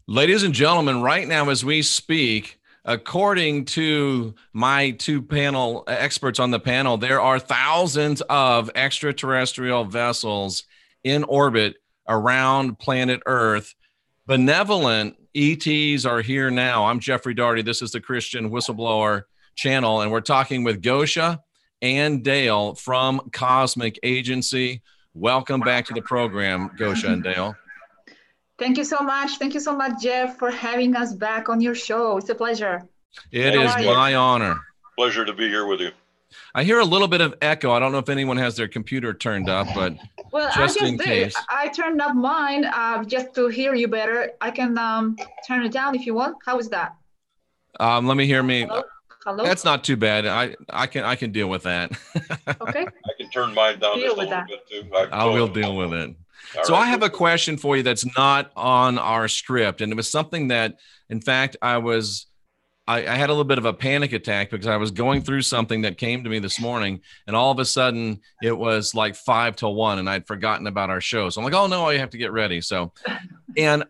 Ladies and gentlemen, right now as we speak, according to my two panel experts on the panel, there are thousands of extraterrestrial vessels in orbit around planet Earth. Benevolent ETs are here now. I'm Jeffrey Daugherty. This is the Christian Whistleblower channel, and we're talking with Gosia and Dale from Cosmic Agency. Welcome back to the program, Gosia and Dale. Thank you so much. Thank you so much, Jeff, for having us back on your show. It's a pleasure. It is my honor. Pleasure to be here with you. I hear a little bit of echo. I don't know if anyone has their computer turned up, but well, just in case. I turned up mine just to hear you better. I can turn it down if you want. How is that? Let me hear me. Hello? That's not too bad. I can deal with that. Okay. I can turn mine down just a little bit too. I will deal with it. So right. I have a question for you that's not on our script. And it was something that, in fact, I had a little bit of a panic attack because I was going through something that came to me this morning. And all of a sudden it was like 5 till 1 and I'd forgotten about our show. So I'm like, oh no, I have to get ready. So, and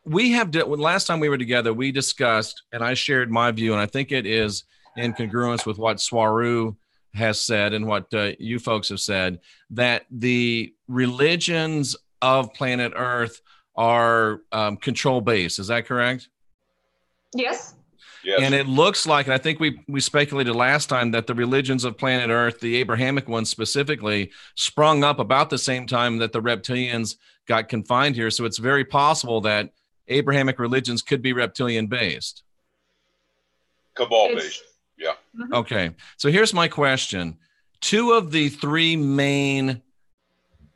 last time we were together, we discussed, and I shared my view, and I think it is in congruence with what Swaru has said and what you folks have said, that the religions of planet Earth are control-based. Is that correct? Yes. Yes. And it looks like, and I think we speculated last time, that the religions of planet Earth, the Abrahamic ones specifically, sprung up about the same time that the reptilians got confined here. So it's very possible that Abrahamic religions could be reptilian-based. Cabal-based. Yeah. Okay. So here's my question. 2 of the 3 main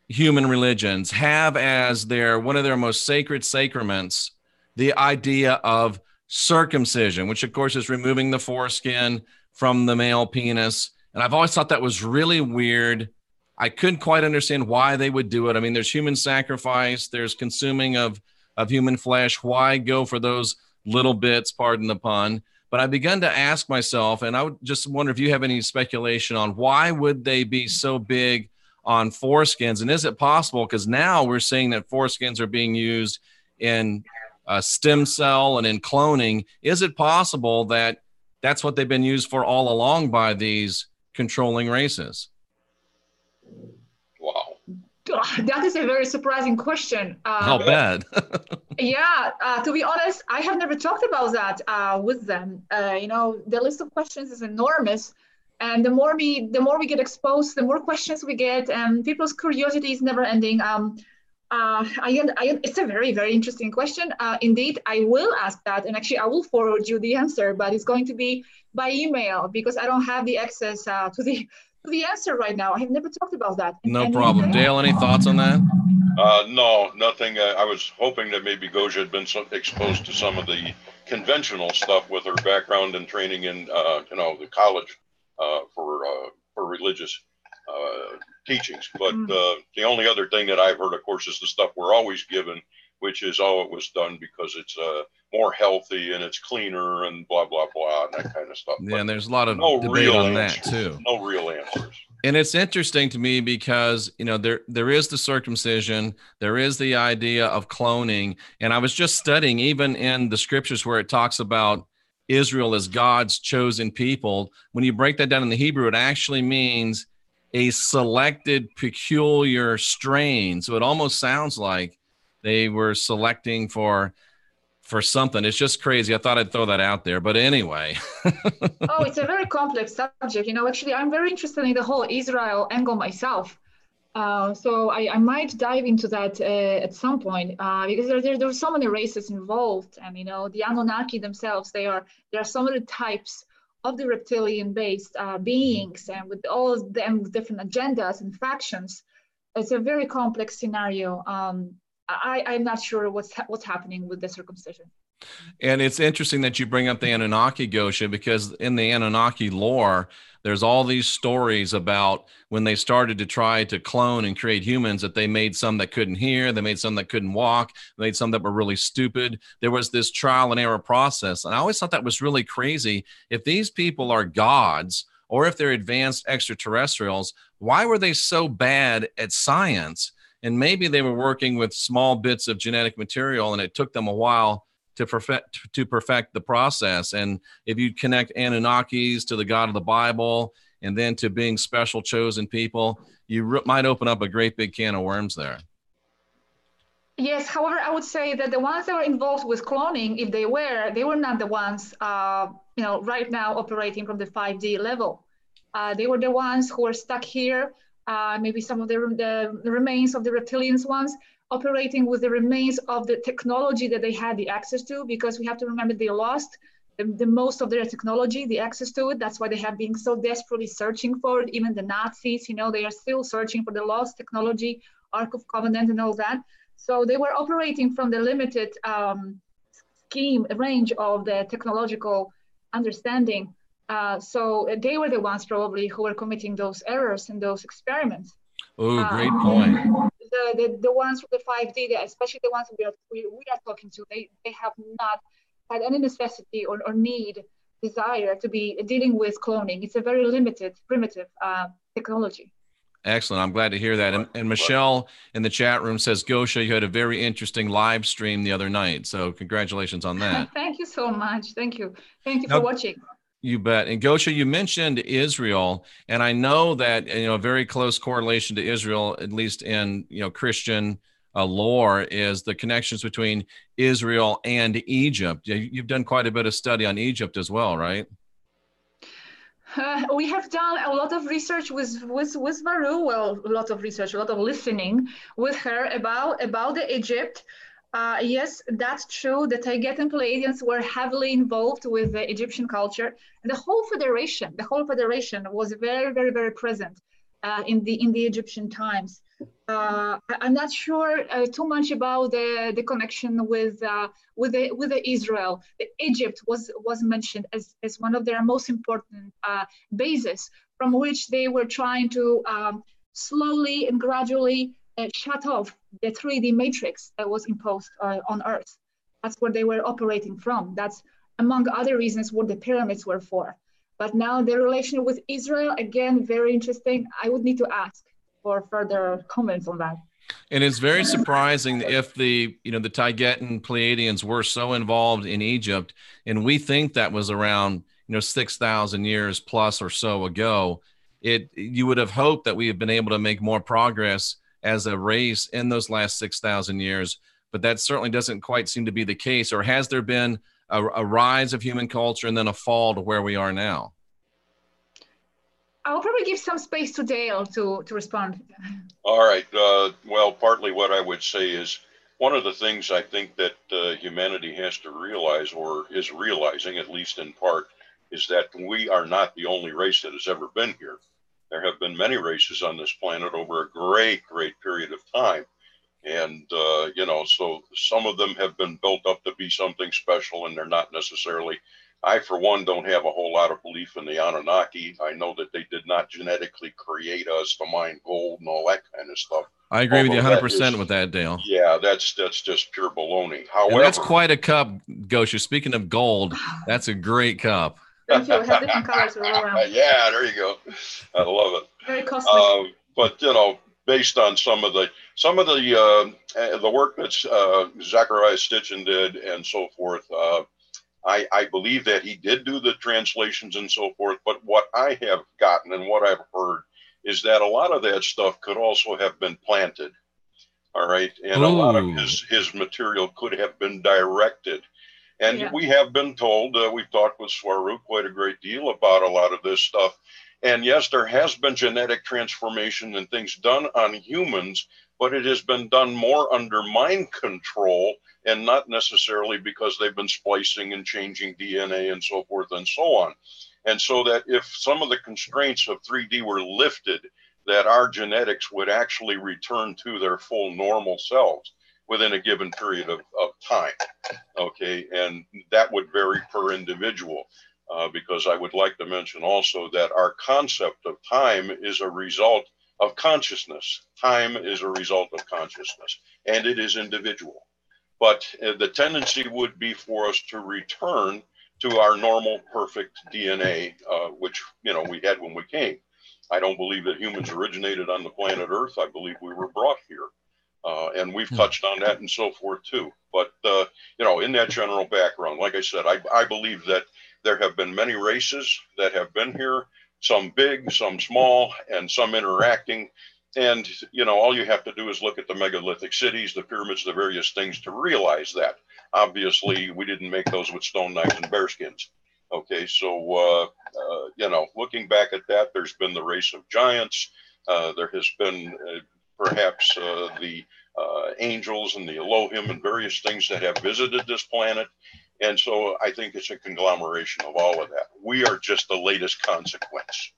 human religions have as one of their most sacred sacraments the idea of circumcision, which of course is removing the foreskin from the male penis. And I've always thought that was really weird. I couldn't quite understand why they would do it. I mean, there's human sacrifice, there's consuming of human flesh. Why go for those little bits, pardon the pun? But I begun to ask myself, and I would just wonder if you have any speculation on why would they be so big on foreskins? And is it possible, because now we're seeing that foreskins are being used in stem cell and in cloning, is it possible that that's what they've been used for all along by these controlling races? Wow. That is a very surprising question. I'll bet. Yeah, to be honest, I have never talked about that with them. The list of questions is enormous. And the more we get exposed, the more questions we get, and people's curiosity is never ending. It's a very, very interesting question. Indeed, I will ask that, and actually I will forward you the answer, but it's going to be by email because I don't have the access to the answer right now. I have never talked about that. No problem. Dale, any thoughts on that? No, nothing. I was hoping that maybe Gosia had been exposed to some of the conventional stuff with her background and training in, the college for religious teachings. But the only other thing that I've heard, of course, is the stuff we're always given, which is, it was done because it's more healthy and it's cleaner and blah, blah, blah, and that kind of stuff. Yeah, and there's a lot of debate on that too. No real answers. And it's interesting to me because, there is the circumcision, there is the idea of cloning. And I was just studying even in the scriptures where it talks about Israel as God's chosen people. When you break that down in the Hebrew, it actually means a selected peculiar strain. So it almost sounds like they were selecting for something. It's just crazy. I thought I'd throw that out there, but anyway. It's a very complex subject. Actually, I'm very interested in the whole Israel angle myself. So I might dive into that at some point because there are so many races involved, and the Anunnaki themselves. There are so many types of the reptilian-based beings, and with all of them with different agendas and factions. It's a very complex scenario. I'm not sure what's happening with the circumcision. And it's interesting that you bring up the Anunnaki, Gosia, because in the Anunnaki lore, there's all these stories about when they started to try to clone and create humans, that they made some that couldn't hear, they made some that couldn't walk, they made some that were really stupid. There was this trial and error process. And I always thought that was really crazy. If these people are gods, or if they're advanced extraterrestrials, why were they so bad at science? And maybe they were working with small bits of genetic material, and it took them a while to perfect the process. And if you connect Anunnakis to the God of the Bible, and then to being special chosen people, you might open up a great big can of worms there. Yes, however, I would say that the ones that were involved with cloning, if they were not the ones, right now operating from the 5D level. They were the ones who were stuck here, maybe some of the remains of the reptilians ones, operating with the remains of the technology that they had the access to, because we have to remember they lost the most of their technology, the access to it. That's why they have been so desperately searching for it. Even the Nazis, they are still searching for the lost technology, Ark of Covenant and all that. So they were operating from the limited range of the technological understanding. So they were the ones probably who were committing those errors and those experiments. Oh, great point. The ones with the 5D, especially the ones we are talking to, they have not had any necessity or desire to be dealing with cloning. It's a very limited, primitive technology. Excellent. I'm glad to hear that. And Michelle in the chat room says, Gosia, you had a very interesting live stream the other night. So congratulations on that. Thank you so much. Thank you. Thank you for watching. You bet. And Gosia, you mentioned Israel, and I know that, a very close correlation to Israel, at least in, Christian lore, is the connections between Israel and Egypt. You've done quite a bit of study on Egypt as well, right? We have done a lot of research with Varu. Well, a lot of research, a lot of listening with her about the Egypt. Yes, that's true. The Daugherty Pleiadians were heavily involved with the Egyptian culture, and the whole federation was very, very, very present in the Egyptian times. I'm not sure too much about the connection with the Israel. Egypt was mentioned as one of their most important bases from which they were trying to slowly and gradually shut off the 3D matrix that was imposed on Earth. That's where they were operating from. That's among other reasons what the pyramids were for. But now the relation with Israel, again, very interesting. I would need to ask for further comments on that. And it's very surprising if the Daugherty Pleiadians were so involved in Egypt, and we think that was around 6,000 years plus or so ago. You would have hoped that we have been able to make more progress as a race in those last 6,000 years, but that certainly doesn't quite seem to be the case. Or has there been a rise of human culture and then a fall to where we are now? I'll probably give some space to Dale to respond. All right. Well, partly what I would say is one of the things I think that humanity has to realize, or is realizing at least in part, is that we are not the only race that has ever been here. There have been many races on this planet over a great, great period of time. And, so some of them have been built up to be something special, and they're not necessarily. I, for one, don't have a whole lot of belief in the Anunnaki. I know that they did not genetically create us to mine gold and all that kind of stuff. I agree with you 100% with that, Dale. Yeah, that's just pure baloney. However, and that's quite a cup, Gosia. Speaking of gold, that's a great cup. Thank you. It has different colors all around. Yeah, there you go. I love it. Very costly. But based on some of the work that Zachariah Stitchin did and so forth, I believe that he did do the translations and so forth. But what I have gotten and what I've heard is that a lot of that stuff could also have been planted. All right. And a lot of his material could have been directed. And we have been told, we've talked with Swaru quite a great deal about a lot of this stuff. And yes, there has been genetic transformation and things done on humans, but it has been done more under mind control and not necessarily because they've been splicing and changing DNA and so forth and so on. And so that if some of the constraints of 3D were lifted, that our genetics would actually return to their full normal selves within a given period of time. Okay, and that would vary per individual. Because I would like to mention also that our concept of time is a result of consciousness. Time is a result of consciousness, and it is individual. But the tendency would be for us to return to our normal, perfect DNA, which we had when we came. I don't believe that humans originated on the planet Earth. I believe we were brought here. And we've touched on that and so forth too. But, in that general background, like I said, I believe that there have been many races that have been here, some big, some small, and some interacting. And, all you have to do is look at the megalithic cities, the pyramids, the various things to realize that. Obviously, we didn't make those with stone knives and bearskins. Okay, so, looking back at that, there's been the race of giants. There has been perhaps the angels and the Elohim and various things that have visited this planet. And so I think it's a conglomeration of all of that. We are just the latest consequence.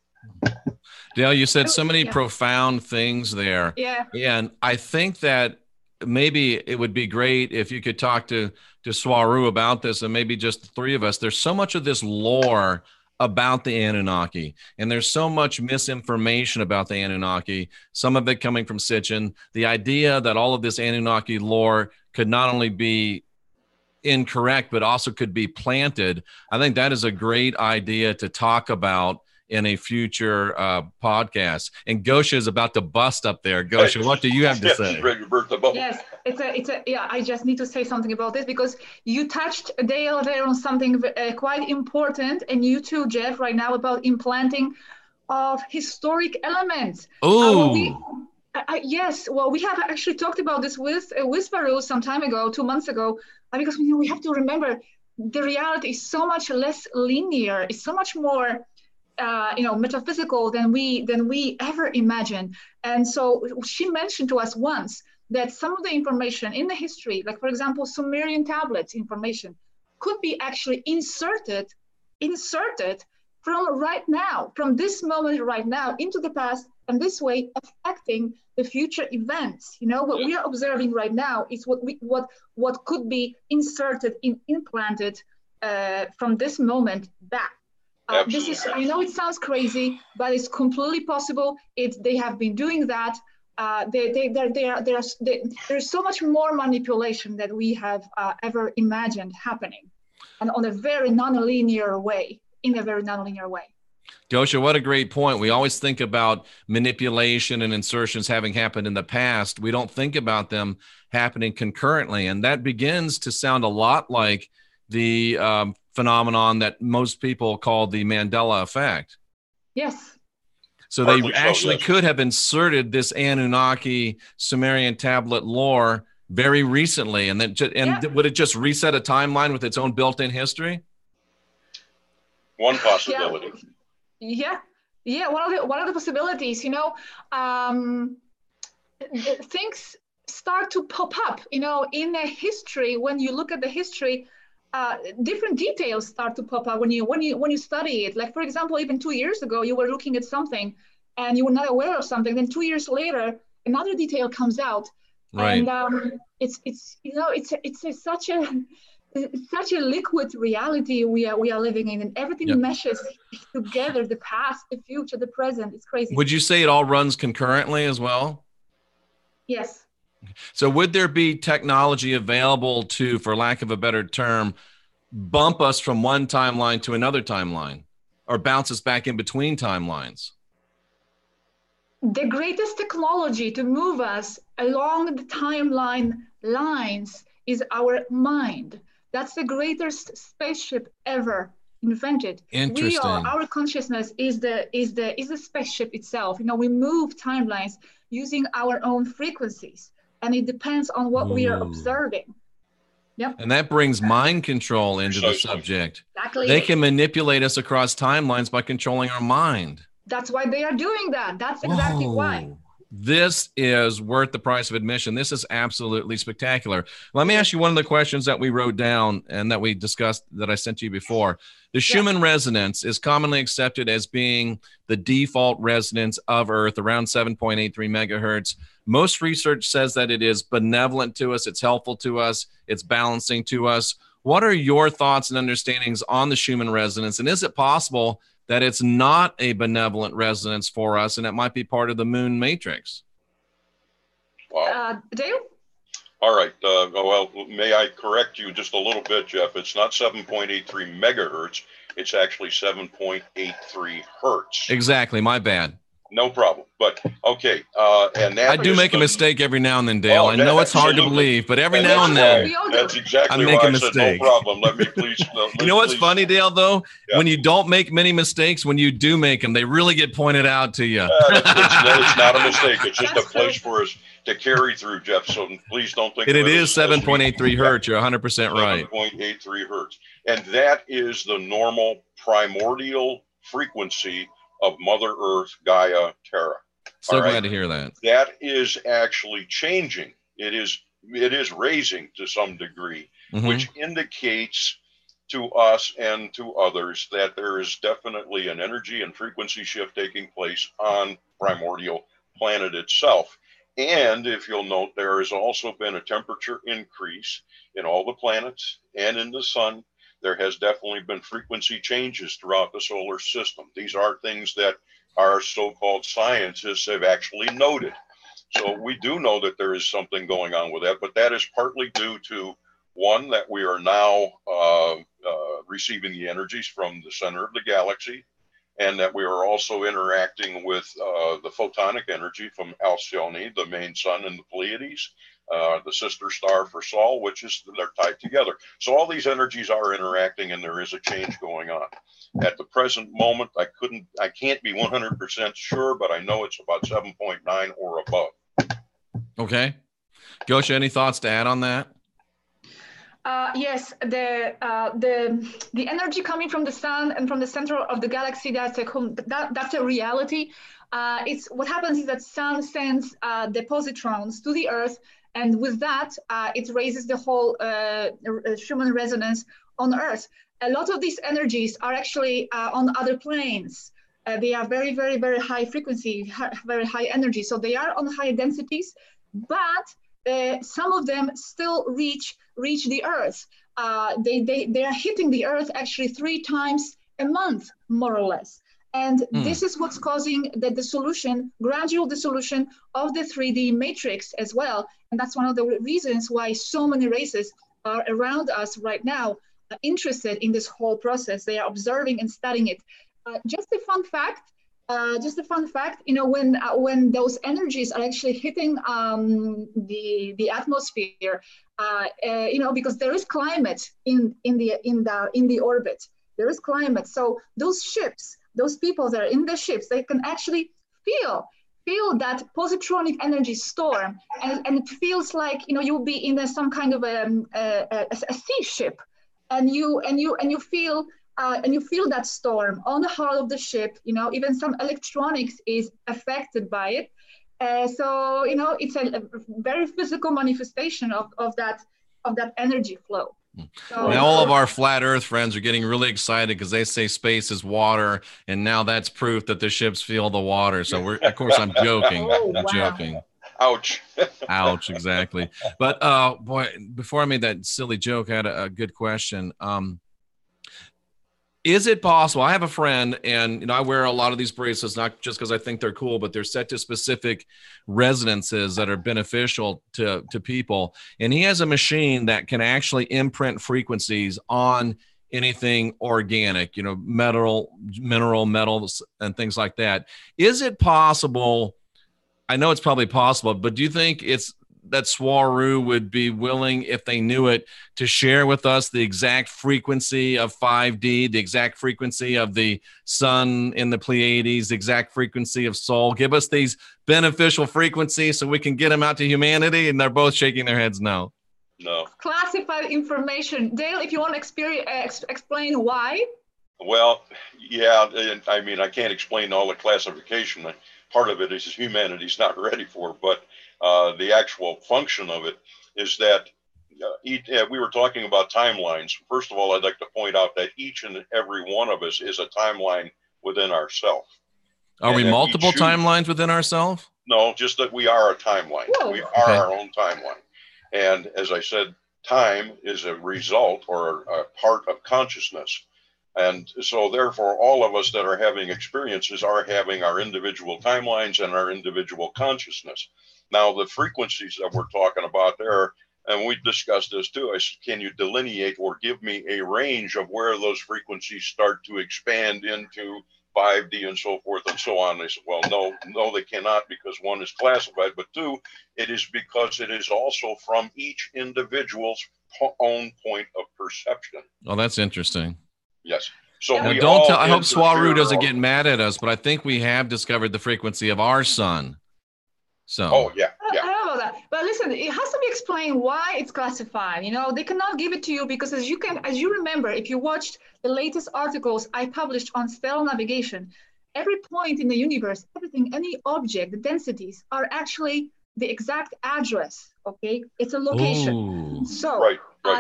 Dale, you said so many profound things there. Yeah. And I think that maybe it would be great if you could talk to Swaru about this, and maybe just the three of us. There's so much of this lore about the Anunnaki, and there's so much misinformation about the Anunnaki, some of it coming from Sitchin. The idea that all of this Anunnaki lore could not only be incorrect, but also could be planted. I think that is a great idea to talk about in a future podcast. And Gosia is about to bust up there. Gosia, what do you have to say? Yes, I just need to say something about this, because you touched, Dale, there on something quite important, and you too, Jeff, right now, about implanting of historic elements. Oh. Yes, well, we have actually talked about this with Whistleblower some time ago, 2 months ago, because we have to remember the reality is so much less linear. It's so much more metaphysical than we ever imagined. And so she mentioned to us once that some of the information in the history, like for example, Sumerian tablets information, could be actually inserted from right now, from this moment right now into the past, and this way affecting the future events. What we are observing right now is what could be implanted from this moment back. This is, I know it sounds crazy, but it's completely possible. They have been doing that. There's so much more manipulation that we have ever imagined happening, and on a very non-linear way, in a very non-linear way. Gosia, what a great point. We always think about manipulation and insertions having happened in the past. We don't think about them happening concurrently. And that begins to sound a lot like the phenomenon that most people call the Mandela effect. Yes. So they actually could have inserted this Anunnaki Sumerian tablet lore very recently. And then would it just reset a timeline with its own built-in history? One possibility. Yeah. One of the possibilities, things start to pop up, in a history. When you look at the history, different details start to pop up when you study it. Like, for example, even 2 years ago, you were looking at something and you were not aware of something. Then 2 years later, another detail comes out. Right. And it's such a liquid reality we are living in, and everything meshes together, the past, the future, the present. It's crazy. Would you say it all runs concurrently as well? Yes. So would there be technology available to, for lack of a better term, bump us from one timeline to another timeline, or bounce us back in between timelines? The greatest technology to move us along the timeline lines is our mind. That's the greatest spaceship ever invented. Interesting. Our consciousness is the spaceship itself. We move timelines using our own frequencies, and it depends on what we are observing. Yep. And that brings mind control into the subject. Exactly. They can manipulate us across timelines by controlling our mind. That's why they are doing that. That's exactly why. This is worth the price of admission. This is absolutely spectacular. Let me ask you one of the questions that we wrote down and that we discussed, that I sent you before. The Schumann resonance is commonly accepted as being the default resonance of Earth, around 7.83 megahertz. Most research says that it is benevolent to us, it's helpful to us, it's balancing to us. What are your thoughts and understandings on the Schumann resonance? And is it possible that it's not a benevolent resonance for us, and it might be part of the moon matrix? Wow. Dale? All right. Well, may I correct you just a little bit, Jeff? It's not 7.83 megahertz. It's actually 7.83 hertz. Exactly. My bad. No problem. But okay, and that I do is make a the- mistake every now and then, Dale. Oh, I know it's hard to absolutely. believe, but every And now that's and why- then We all do. That's exactly I'm why making I said mistakes. no problem. Let me please. You know what's please- funny, Dale, though? Yeah. When you don't make many mistakes, when you do make them, they really get pointed out to you. It's not a mistake. It's just That's a place for us to carry through, Jeff. So please don't think And of it it is as 7.83 hertz. You're 100% right. 7.83 hertz. And that is the normal primordial frequency of Mother Earth, Gaia, Terra. So All right. glad to hear that. That is actually changing. It is raising to some degree, Mhm. which indicates to us and to others that there is definitely an energy and frequency shift taking place on primordial planet itself. And if you'll note, there has also been a temperature increase in all the planets and in the sun. There has definitely been frequency changes throughout the solar system. These are things that our so-called scientists have actually noted. So we do know that there is something going on with that, but that is partly due to, one, that we are now receiving the energies from the center of the galaxy, and that we are also interacting with the photonic energy from Alcyone, the main sun in the Pleiades, the sister star for Sol, which is, they're tied together. So all these energies are interacting, and there is a change going on. At the present moment, I can't be 100% sure, but I know it's about 7.9 or above. Okay. Gosia, any thoughts to add on that? Yes, the energy coming from the sun and from the center of the galaxy, that's a reality. It's what happens is that sun sends the positrons to the Earth, and with that, it raises the whole Schumann resonance on Earth. A lot of these energies are actually on other planes. They are very, very, very high frequency, very high energy. So they are on high densities, but some of them still reach the Earth. They are hitting the Earth actually 3 times a month, more or less. And this is what's causing the gradual dissolution of the 3D matrix as well. And that's one of the reasons why so many races are around us right now, interested in this whole process. They are observing and studying it. Just a fun fact, you know, when those energies are actually hitting the atmosphere, you know, because there is climate in the orbit, there is climate. So those ships, those people that are in the ships, they can actually feel that positronic energy storm, and it feels like, you know, you'll be in some kind of a sea ship, and you feel that storm on the hull of the ship. You know, even some electronics is affected by it. So, you know, it's a very physical manifestation of that energy flow. So, Now, all of our flat Earth friends are getting really excited because they say space is water, and now that's proof that the ships feel the water. So, of course, I'm joking. Oh, I'm wow. joking. Ouch. Ouch, exactly. But boy, before I made that silly joke, I had a good question. Is it possible? I have a friend, and you know, I wear a lot of these bracelets, not just because I think they're cool, but they're set to specific resonances that are beneficial to people. And he has a machine that can actually imprint frequencies on anything organic, you know, mineral metals and things like that. Is it possible? I know it's probably possible, but do you think that Swaru would be willing, if they knew it, to share with us the exact frequency of 5D, the exact frequency of the sun in the Pleiades, the exact frequency of Sol? Give us these beneficial frequencies so we can get them out to humanity. And they're both shaking their heads no. No. Classified information. Dale, if you want to explain why. Well, yeah, I mean, I can't explain all the classification. Part of it is humanity's not ready for, but the actual function of it is that we were talking about timelines. First of all, I'd like to point out that each and every one of us is a timeline within ourselves. Are we multiple timelines within ourselves? No, just that we are a timeline. Whoa. We are our own timeline. And as I said, time is a result or a part of consciousness. And so therefore, all of us that are having experiences are having our individual timelines and our individual consciousness. Now, the frequencies that we're talking about there, and we discussed this too, I said, can you delineate or give me a range of where those frequencies start to expand into 5D and so forth and so on. They said, well, no, they cannot, because one is classified, but two, it is because it is also from each individual's own point of perception. Oh, that's interesting. Yes. So now, we don't all tell. I hope Swaru doesn't interfere. get mad at us, but I think we have discovered the frequency of our sun. So. Oh yeah, I don't know that, but listen, it has to be explained why it's classified. You know, they cannot give it to you because, as you remember, if you watched the latest articles I published on stellar navigation, every point in the universe, everything, any object, the densities are actually the exact address. Okay, it's a location. Ooh. So right.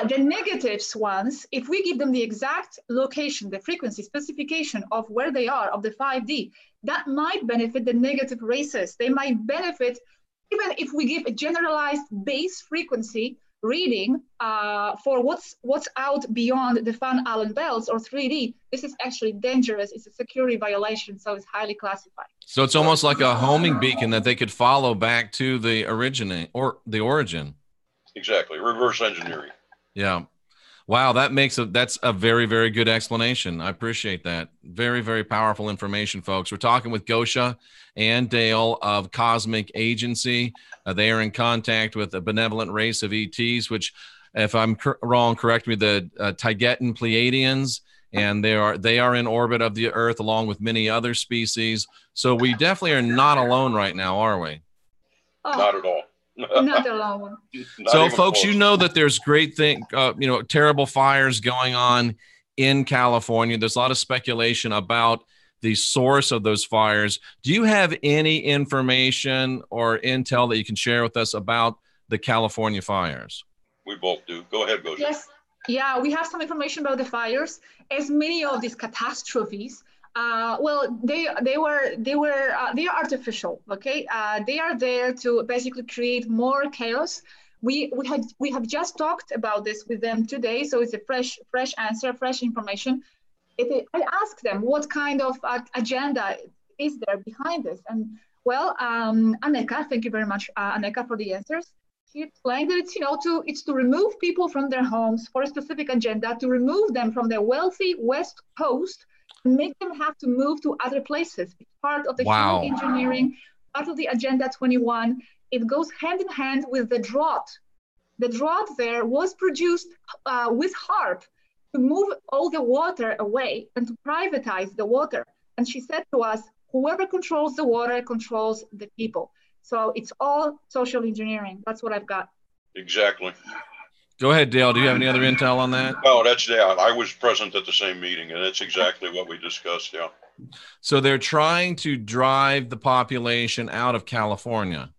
The negatives ones, if we give them the exact location, the frequency specification of where they are of the 5D, that might benefit the negative races. They might benefit, even if we give a generalized base frequency reading for what's out beyond the Van Allen belts or 3D. This is actually dangerous. It's a security violation, so it's highly classified. So it's almost like a homing beacon that they could follow back to the origin. Exactly, reverse engineering. Yeah. Wow, that's a very, very good explanation. I appreciate that. Very, very powerful information, folks. We're talking with Gosia and Dale of Cosmic Agency. They are in contact with a benevolent race of ETs, which, if I'm wrong, correct me, the Taygetan Pleiadians, and they are in orbit of the Earth along with many other species. So we definitely are not alone right now, are we? Oh, not at all. Not alone. So, folks, close. you know that there's terrible fires going on in California. There's a lot of speculation about the source of those fires. Do you have any information or intel that you can share with us about the California fires? We both do. Go ahead, Gosia. Yes. Yeah, we have some information about the fires. As many of these catastrophes, they are artificial. Okay, they are there to basically create more chaos. We have just talked about this with them today, so it's a fresh answer, fresh information. I asked them what kind of agenda is there behind this, and Aneka, thank you very much, Aneka, for the answers. She explained that it's to remove people from their homes for a specific agenda, to remove them from their wealthy West Coast, and make them have to move to other places. It's part of the human engineering, part of the Agenda 21. It goes hand in hand with the drought. The drought there was produced with HARP to move all the water away and to privatize the water. And she said to us, whoever controls the water controls the people. So it's all social engineering. That's what I've got. Exactly. Go ahead, Dale. Do you have any other intel on that? No, that's Dale. I was present at the same meeting, and that's exactly what we discussed. Yeah. So they're trying to drive the population out of California.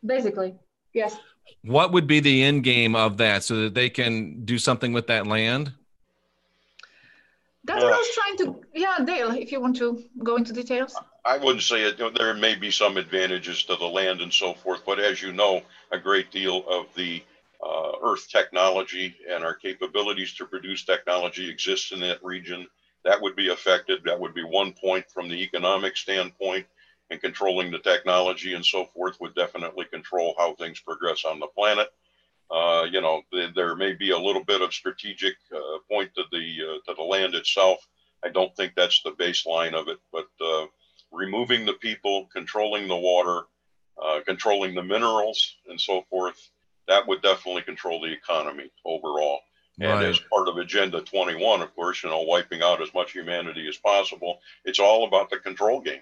Basically, yes. What would be the end game of that, so that they can do something with that land? That's what I was trying to. Yeah, Dale, if you want to go into details. I wouldn't say it. There may be some advantages to the land and so forth, but as you know, a great deal of the Earth technology and our capabilities to produce technology exists in that region. That would be affected. That would be one point from the economic standpoint, and controlling the technology and so forth would definitely control how things progress on the planet. There may be a little bit of strategic point to the land itself. I don't think that's the baseline of it, but removing the people, controlling the water, controlling the minerals and so forth, that would definitely control the economy overall. And Right. as part of Agenda 21, of course, wiping out as much humanity as possible, it's all about the control game.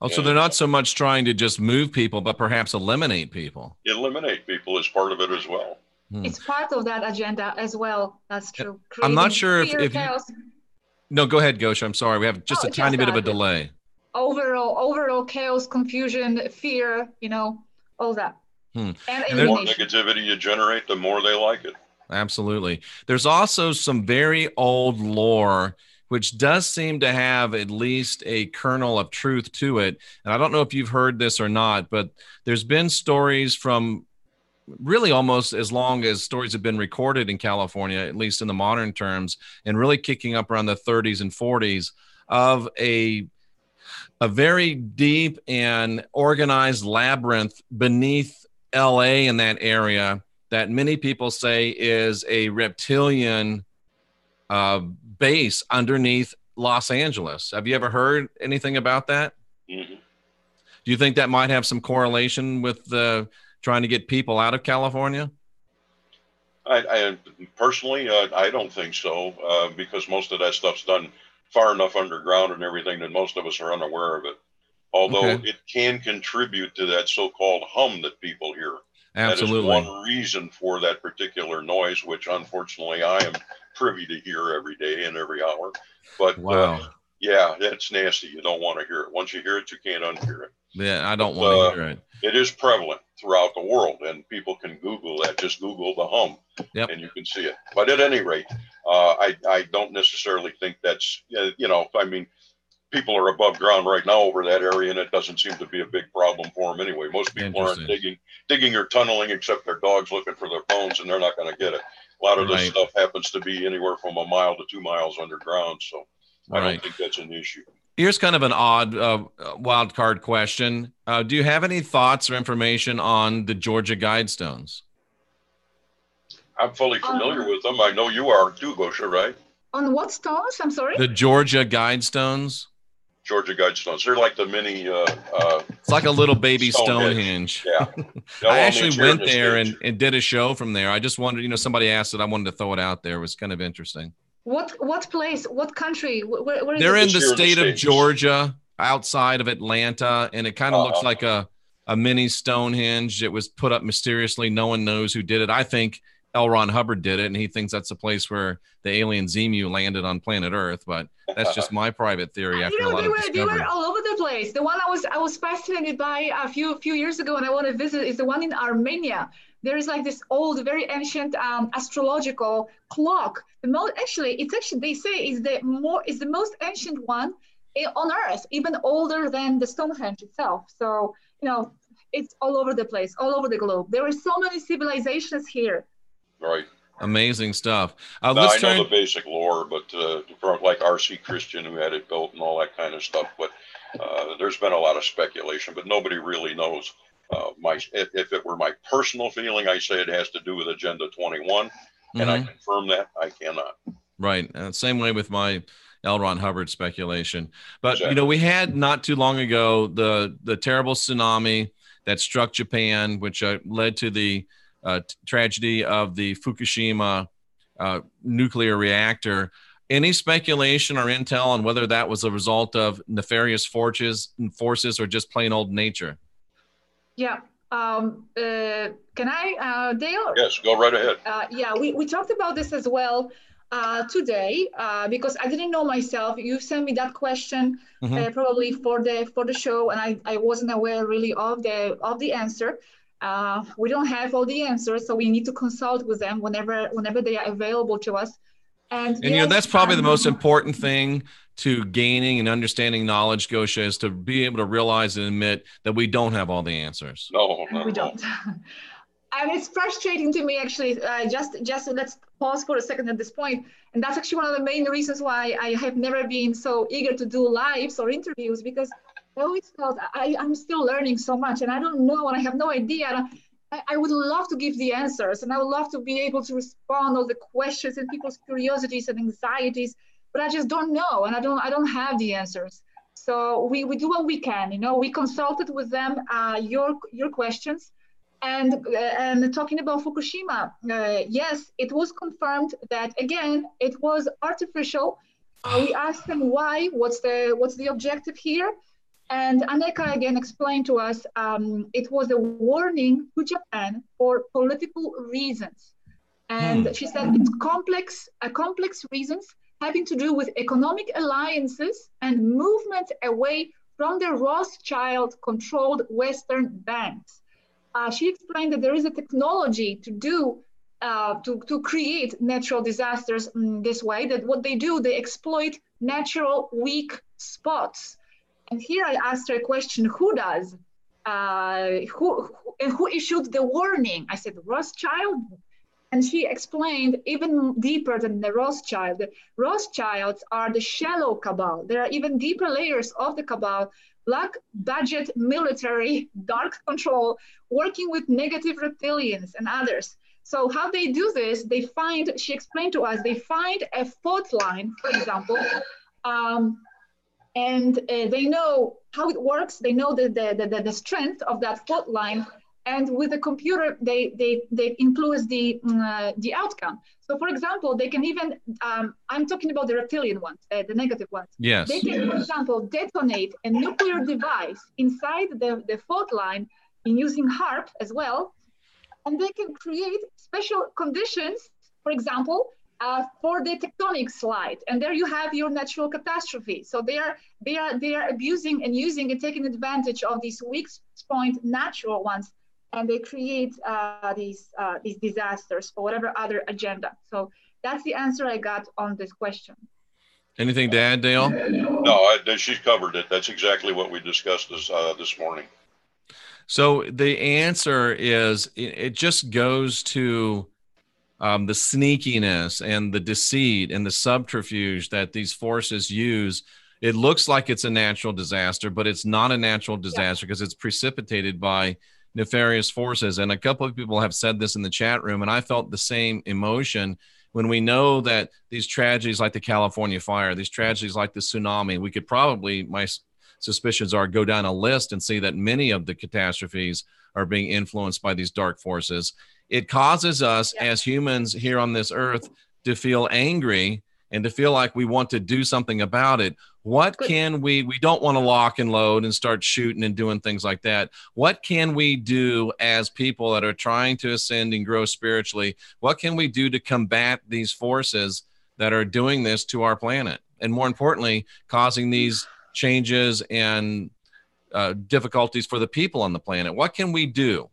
Oh, so they're not so much trying to just move people, but perhaps eliminate people. Eliminate people is part of it as well. It's part of that agenda as well. That's true. I'm not sure fear, if chaos. No, go ahead, Gosia. I'm sorry. We have just a tiny bit of a delay. Overall chaos, confusion, fear, all that. And the more negativity you generate, the more they like it. Absolutely. There's also some very old lore, which does seem to have at least a kernel of truth to it. And I don't know if you've heard this or not, but there's been stories from really almost as long as stories have been recorded in California, at least in the modern terms, and really kicking up around the 30s and 40s, of a very deep and organized labyrinth beneath LA in that area that many people say is a reptilian base underneath Los Angeles. Have you ever heard anything about that? Mm-hmm. Do you think that might have some correlation with trying to get people out of California? I personally, I don't think so, because most of that stuff's done far enough underground and everything that most of us are unaware of it. Although Okay. it can contribute to that so-called hum that people hear. Absolutely. That is one reason for that particular noise, which unfortunately I am privy to hear every day and every hour. But wow. Yeah, it's nasty. You don't want to hear it. Once you hear it, you can't unhear it. Yeah, I don't want to hear it. It is prevalent throughout the world, and people can Google that. Just Google the hum, Yep. and you can see it. But at any rate, I don't necessarily think that's, I mean, people are above ground right now over that area, and it doesn't seem to be a big problem for them anyway. Most people aren't digging or tunneling, except their dogs looking for their phones, and they're not going to get it. A lot of this stuff happens to be anywhere from a mile to 2 miles underground, so I don't think that's an issue. Here's kind of an odd wild card question. Do you have any thoughts or information on the Georgia Guidestones? I'm fully familiar with them. I know you are too, Gosia, right? On what stones? I'm sorry? The Georgia Guidestones. Georgia Guidestones. They're like the mini... it's like a little baby Stonehenge. Yeah. I actually went there and did a show from there. I just wondered, somebody asked it. I wanted to throw it out there. It was kind of interesting. What place? What country? Where is They're it? in the state of Georgia, outside of Atlanta, and it kind of looks like a mini Stonehenge. It was put up mysteriously. No one knows who did it. I think L. Ron Hubbard did it, and he thinks that's the place where the alien Zemu landed on planet Earth. But that's just my private theory. After a lot of discovery. They were all over the place. The one I was fascinated by a few years ago, and I want to visit, is the one in Armenia. There is like this old, very ancient astrological clock. They say is the most ancient one on Earth, even older than the Stonehenge itself. So it's all over the place, all over the globe. There are so many civilizations here. Right. Amazing stuff. I know the basic lore, but from like R.C. Christian, who had it built and all that kind of stuff. But there's been a lot of speculation, but nobody really knows. If it were my personal feeling, I say it has to do with Agenda 21, and I confirm that I cannot. Right. Same way with my L. Ron Hubbard speculation. But, we had not too long ago the terrible tsunami that struck Japan, which led to the tragedy of the Fukushima nuclear reactor. Any speculation or intel on whether that was a result of nefarious forces or just plain old nature? Yeah. Can I, Dale? Yes, go right ahead. Yeah, we talked about this as well today because I didn't know myself. You sent me that question probably for the show, and I wasn't aware really of the answer. We don't have all the answers, so we need to consult with them whenever they are available to us. And yes, that's probably the most important thing to gaining and understanding knowledge, Gosia, is to be able to realize and admit that we don't have all the answers. No, we don't. And it's frustrating to me, actually. Just let's pause for a second at this point. And that's actually one of the main reasons why I have never been so eager to do lives or interviews, because I always felt I'm still learning so much, and I don't know, and I have no idea. I would love to give the answers, and I would love to be able to respond all the questions and people's curiosities and anxieties, but I just don't know, and I don't have the answers. So we do what we can. We consulted with them your questions, and talking about Fukushima. Yes, it was confirmed that again it was artificial. We asked them why. What's the objective here? And Aneka again explained to us it was a warning to Japan for political reasons. And she said it's complex reasons having to do with economic alliances and movement away from the Rothschild-controlled Western banks. She explained that there is a technology to create natural disasters this way, that what they do, they exploit natural weak spots. And here I asked her a question, who does? Who issued the warning? I said, Rothschild? And she explained even deeper than the Rothschild. The Rothschilds are the shallow cabal. There are even deeper layers of the cabal, black budget military, dark control, working with negative reptilians and others. So how they do this, she explained to us, they find a fault line, for example, And they know how it works. They know the strength of that fault line. And with the computer, they influence the outcome. So, for example, they can even, I'm talking about the reptilian ones, the negative ones. Yes. They can, for example, detonate a nuclear device inside the fault line in using HARP as well. And they can create special conditions, for example, for the tectonic slide. And there you have your natural catastrophe. So they are abusing and using and taking advantage of these weak point natural ones. And they create these disasters for whatever other agenda. So that's the answer I got on this question. Anything to add, Dale? No, she's covered it. That's exactly what we discussed this morning. So the answer is, it just goes to the sneakiness and the deceit and the subterfuge that these forces use. It looks like it's a natural disaster, but it's not a natural disaster because it's precipitated by nefarious forces. And a couple of people have said this in the chat room, and I felt the same emotion when we know that these tragedies like the California fire, these tragedies like the tsunami, we could probably, my suspicions are, go down a list and see that many of the catastrophes are being influenced by these dark forces. It causes us as humans here on this earth to feel angry and to feel like we want to do something about it. What can we don't want to lock and load and start shooting and doing things like that. What can we do as people that are trying to ascend and grow spiritually? What can we do to combat these forces that are doing this to our planet? And more importantly, causing these changes and difficulties for the people on the planet. What can we do?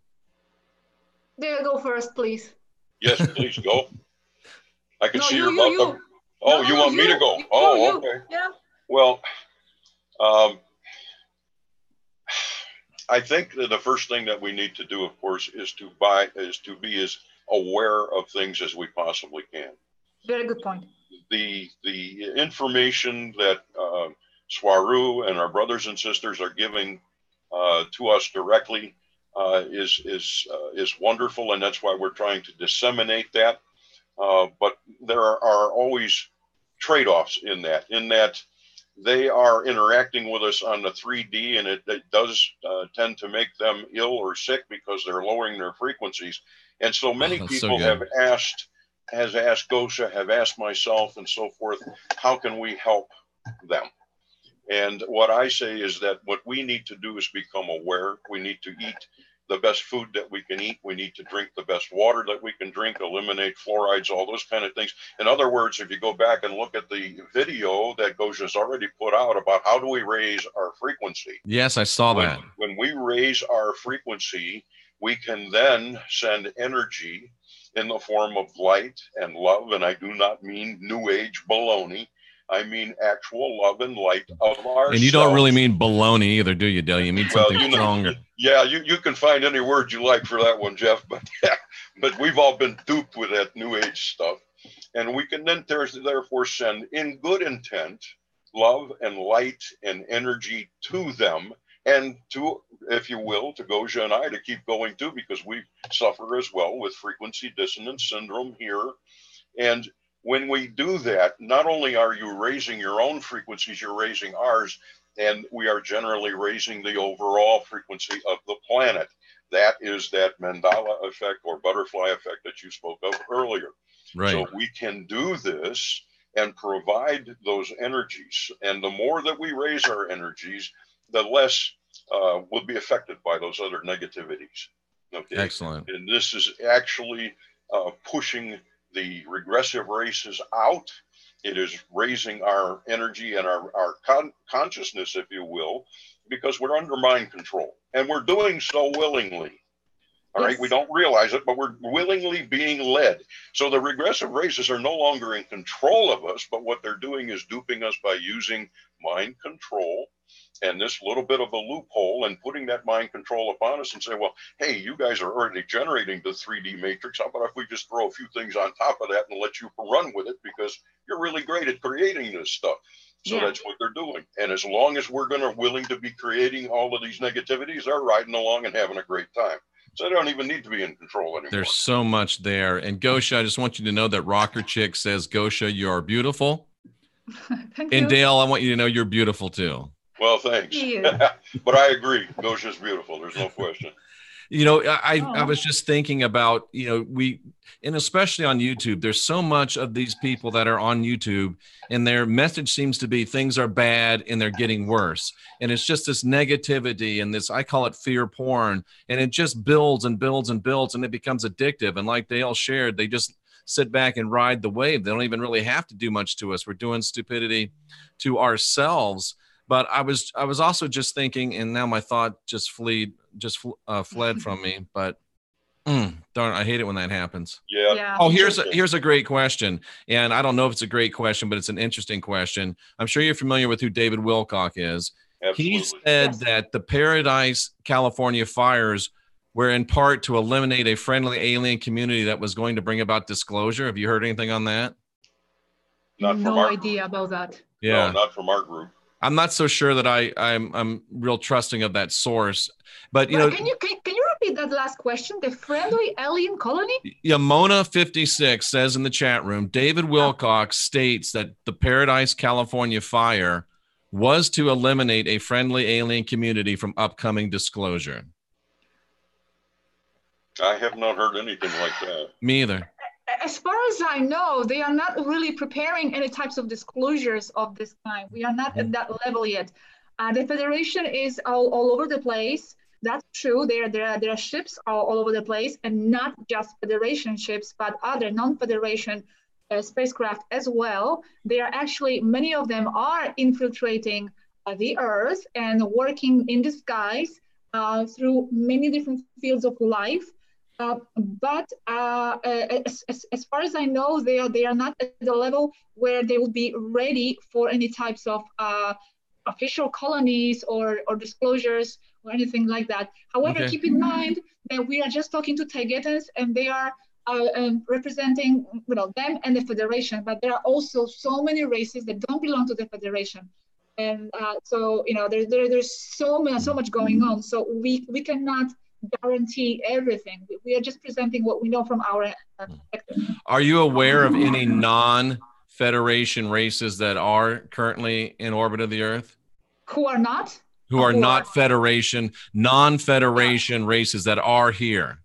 There, go first, please. Yes, please go. I can see about them. Oh, you want me to go? Oh, okay. Yeah. Well, I think that the first thing that we need to do, of course, is to be as aware of things as we possibly can. Very good point. The information that Swaru and our brothers and sisters are giving to us directly is wonderful, and that's why we're trying to disseminate that. But there are always trade-offs in that they are interacting with us on the 3D, and it does tend to make them ill or sick because they're lowering their frequencies. And so many people have asked Gosia, have asked myself and so forth, how can we help them? And what I say is that what we need to do is become aware. We need to eat the best food that we can eat. We need to drink the best water that we can drink, eliminate fluorides, all those kind of things. In other words, if you go back and look at the video that Gosia's already put out about how do we raise our frequency. Yes, I saw that. When we raise our frequency, we can then send energy in the form of light and love. And I do not mean New Age baloney. I mean actual love and light of ourselves. And you don't really mean baloney either, do you, Dale? You mean something stronger. Yeah, you can find any word you like for that one, Jeff. But we've all been duped with that New Age stuff. And we can then therefore send in good intent, love and light and energy to them. And to, if you will, to Gosia and I to keep going too, because we suffer as well with frequency dissonance syndrome here. And when we do that, not only are you raising your own frequencies, you're raising ours, and we are generally raising the overall frequency of the planet. That is that mandala effect or butterfly effect that you spoke of earlier. Right. So we can do this and provide those energies. And the more that we raise our energies, the less will be affected by those other negativities. Okay. Excellent. And this is actually pushing the regressive races out. It is raising our energy and our consciousness, if you will, because we're under mind control, and we're doing so willingly. All right, we don't realize it, but we're willingly being led. So the regressive races are no longer in control of us, but what they're doing is duping us by using mind control and this little bit of a loophole and putting that mind control upon us and say, well, hey, you guys are already generating the 3D matrix. How about if we just throw a few things on top of that and let you run with it because you're really great at creating this stuff. So that's what they're doing. And as long as we're willing to be creating all of these negativities, they're riding along and having a great time. So they don't even need to be in control anymore. There's so much there. And Gosia, I just want you to know that Rocker Chick says, Gosia, you are beautiful. Thank And you. Dale, I want you to know you're beautiful too. Well, thanks. Yeah. But I agree. Gosia's beautiful. There's no question. You know, I was just thinking about, you know, and especially on YouTube, there's so much of these people that are on YouTube and their message seems to be things are bad and they're getting worse. And it's just this negativity and this, I call it fear porn. And it just builds and builds and builds and it becomes addictive. And like Dale shared, they just sit back and ride the wave. They don't even really have to do much to us. We're doing stupidity to ourselves. But I was also just thinking, and now my thought just fled from me. But darn, I hate it when that happens. Yeah. Oh, here's a great question, and I don't know if it's a great question, but it's an interesting question. I'm sure you're familiar with who David Wilcock is. Absolutely. He said that the Paradise, California fires were in part to eliminate a friendly alien community that was going to bring about disclosure. Have you heard anything on that? No idea about that. Yeah, no, not from our group. I'm not so sure that I'm real trusting of that source, but you know, can you repeat that last question? The friendly alien colony? Yeah, Mona56 says in the chat room, David Wilcox states that the Paradise, California fire was to eliminate a friendly alien community from upcoming disclosure. I have not heard anything like that. Me either. As far as I know, they are not really preparing any types of disclosures of this kind. We are not at that level yet. The Federation is all over the place. That's true. There are ships all over the place, and not just Federation ships, but other non-Federation spacecraft as well. They are actually, many of them are infiltrating the Earth and working in disguise through many different fields of life. But as far as I know, they are not at the level where they will be ready for any types of official colonies or disclosures or anything like that. However, keep in mind that we are just talking to Taigetans, and they are representing them and the Federation. But there are also so many races that don't belong to the Federation, and so there's so much going on. So we cannot guarantee everything. We are just presenting what we know from our perspective. Are you aware of any non-Federation races that are currently in orbit of the Earth? Who are not? Who are not Federation, non-Federation races that are here?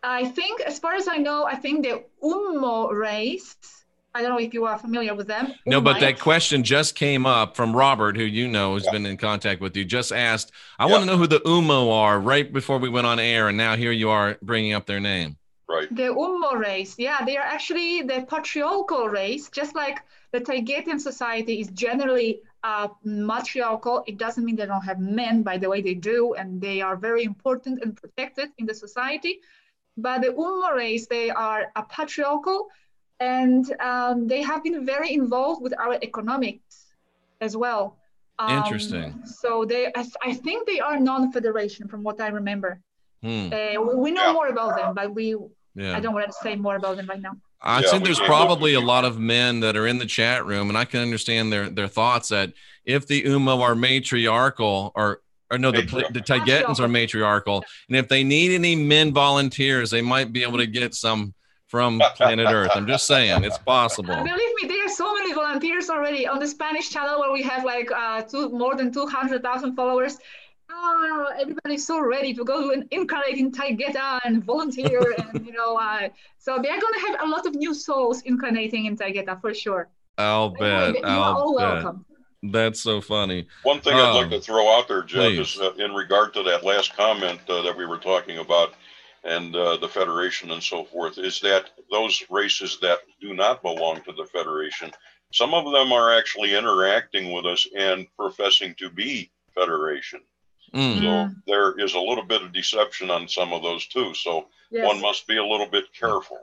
I think, as far as I know, I think the Ummo race, I don't know if you are familiar with them. No, but that question just came up from Robert, who you know has been in contact with you, just asked, I want to know who the Ummo are right before we went on air, and now here you are bringing up their name. Right. The Ummo race, they are actually the patriarchal race, just like the Taygetian society is generally matriarchal. It doesn't mean they don't have men, by the way, they do, and they are very important and protected in the society. But the Ummo race, they are a patriarchal, and they have been very involved with our economics as well. Interesting. So I think they are non-Federation, from what I remember. We know more about them, but I don't want to say more about them right now. I think there's probably a lot of men that are in the chat room, and I can understand their thoughts that if the Ummo are matriarchal, or no, the Taigetans are matriarchal, and if they need any men volunteers, they might be able to get some from planet Earth. I'm just saying, it's possible. Believe me, there are so many volunteers already on the Spanish channel, where we have like more than 200,000 followers. Everybody's so ready to go and incarnate in Taygeta and volunteer, and so they're going to have a lot of new souls incarnating in Taygeta for sure. I'll bet. You are all welcome. That's so funny. One thing I'd like to throw out there, Jeff, is in regard to that last comment that we were talking about, and the Federation and so forth, is that those races that do not belong to the Federation, some of them are actually interacting with us and professing to be Federation. So there is a little bit of deception on some of those too. So one must be a little bit careful.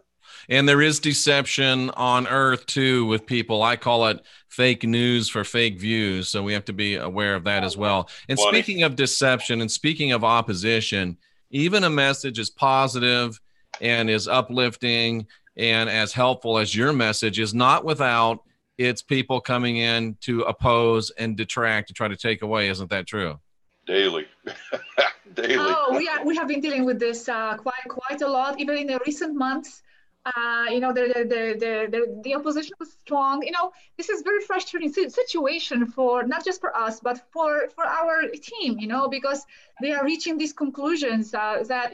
And there is deception on Earth too with people. I call it fake news for fake views. So we have to be aware of that as well. And speaking of deception and speaking of opposition, even a message as positive and as uplifting and as helpful as your message is not without its people coming in to oppose and detract, to try to take away. Isn't that true? Daily. Oh, we have been dealing with this quite a lot, even in the recent months. The opposition was strong. This is very frustrating situation for not just for us, but for our team. Because they are reaching these conclusions that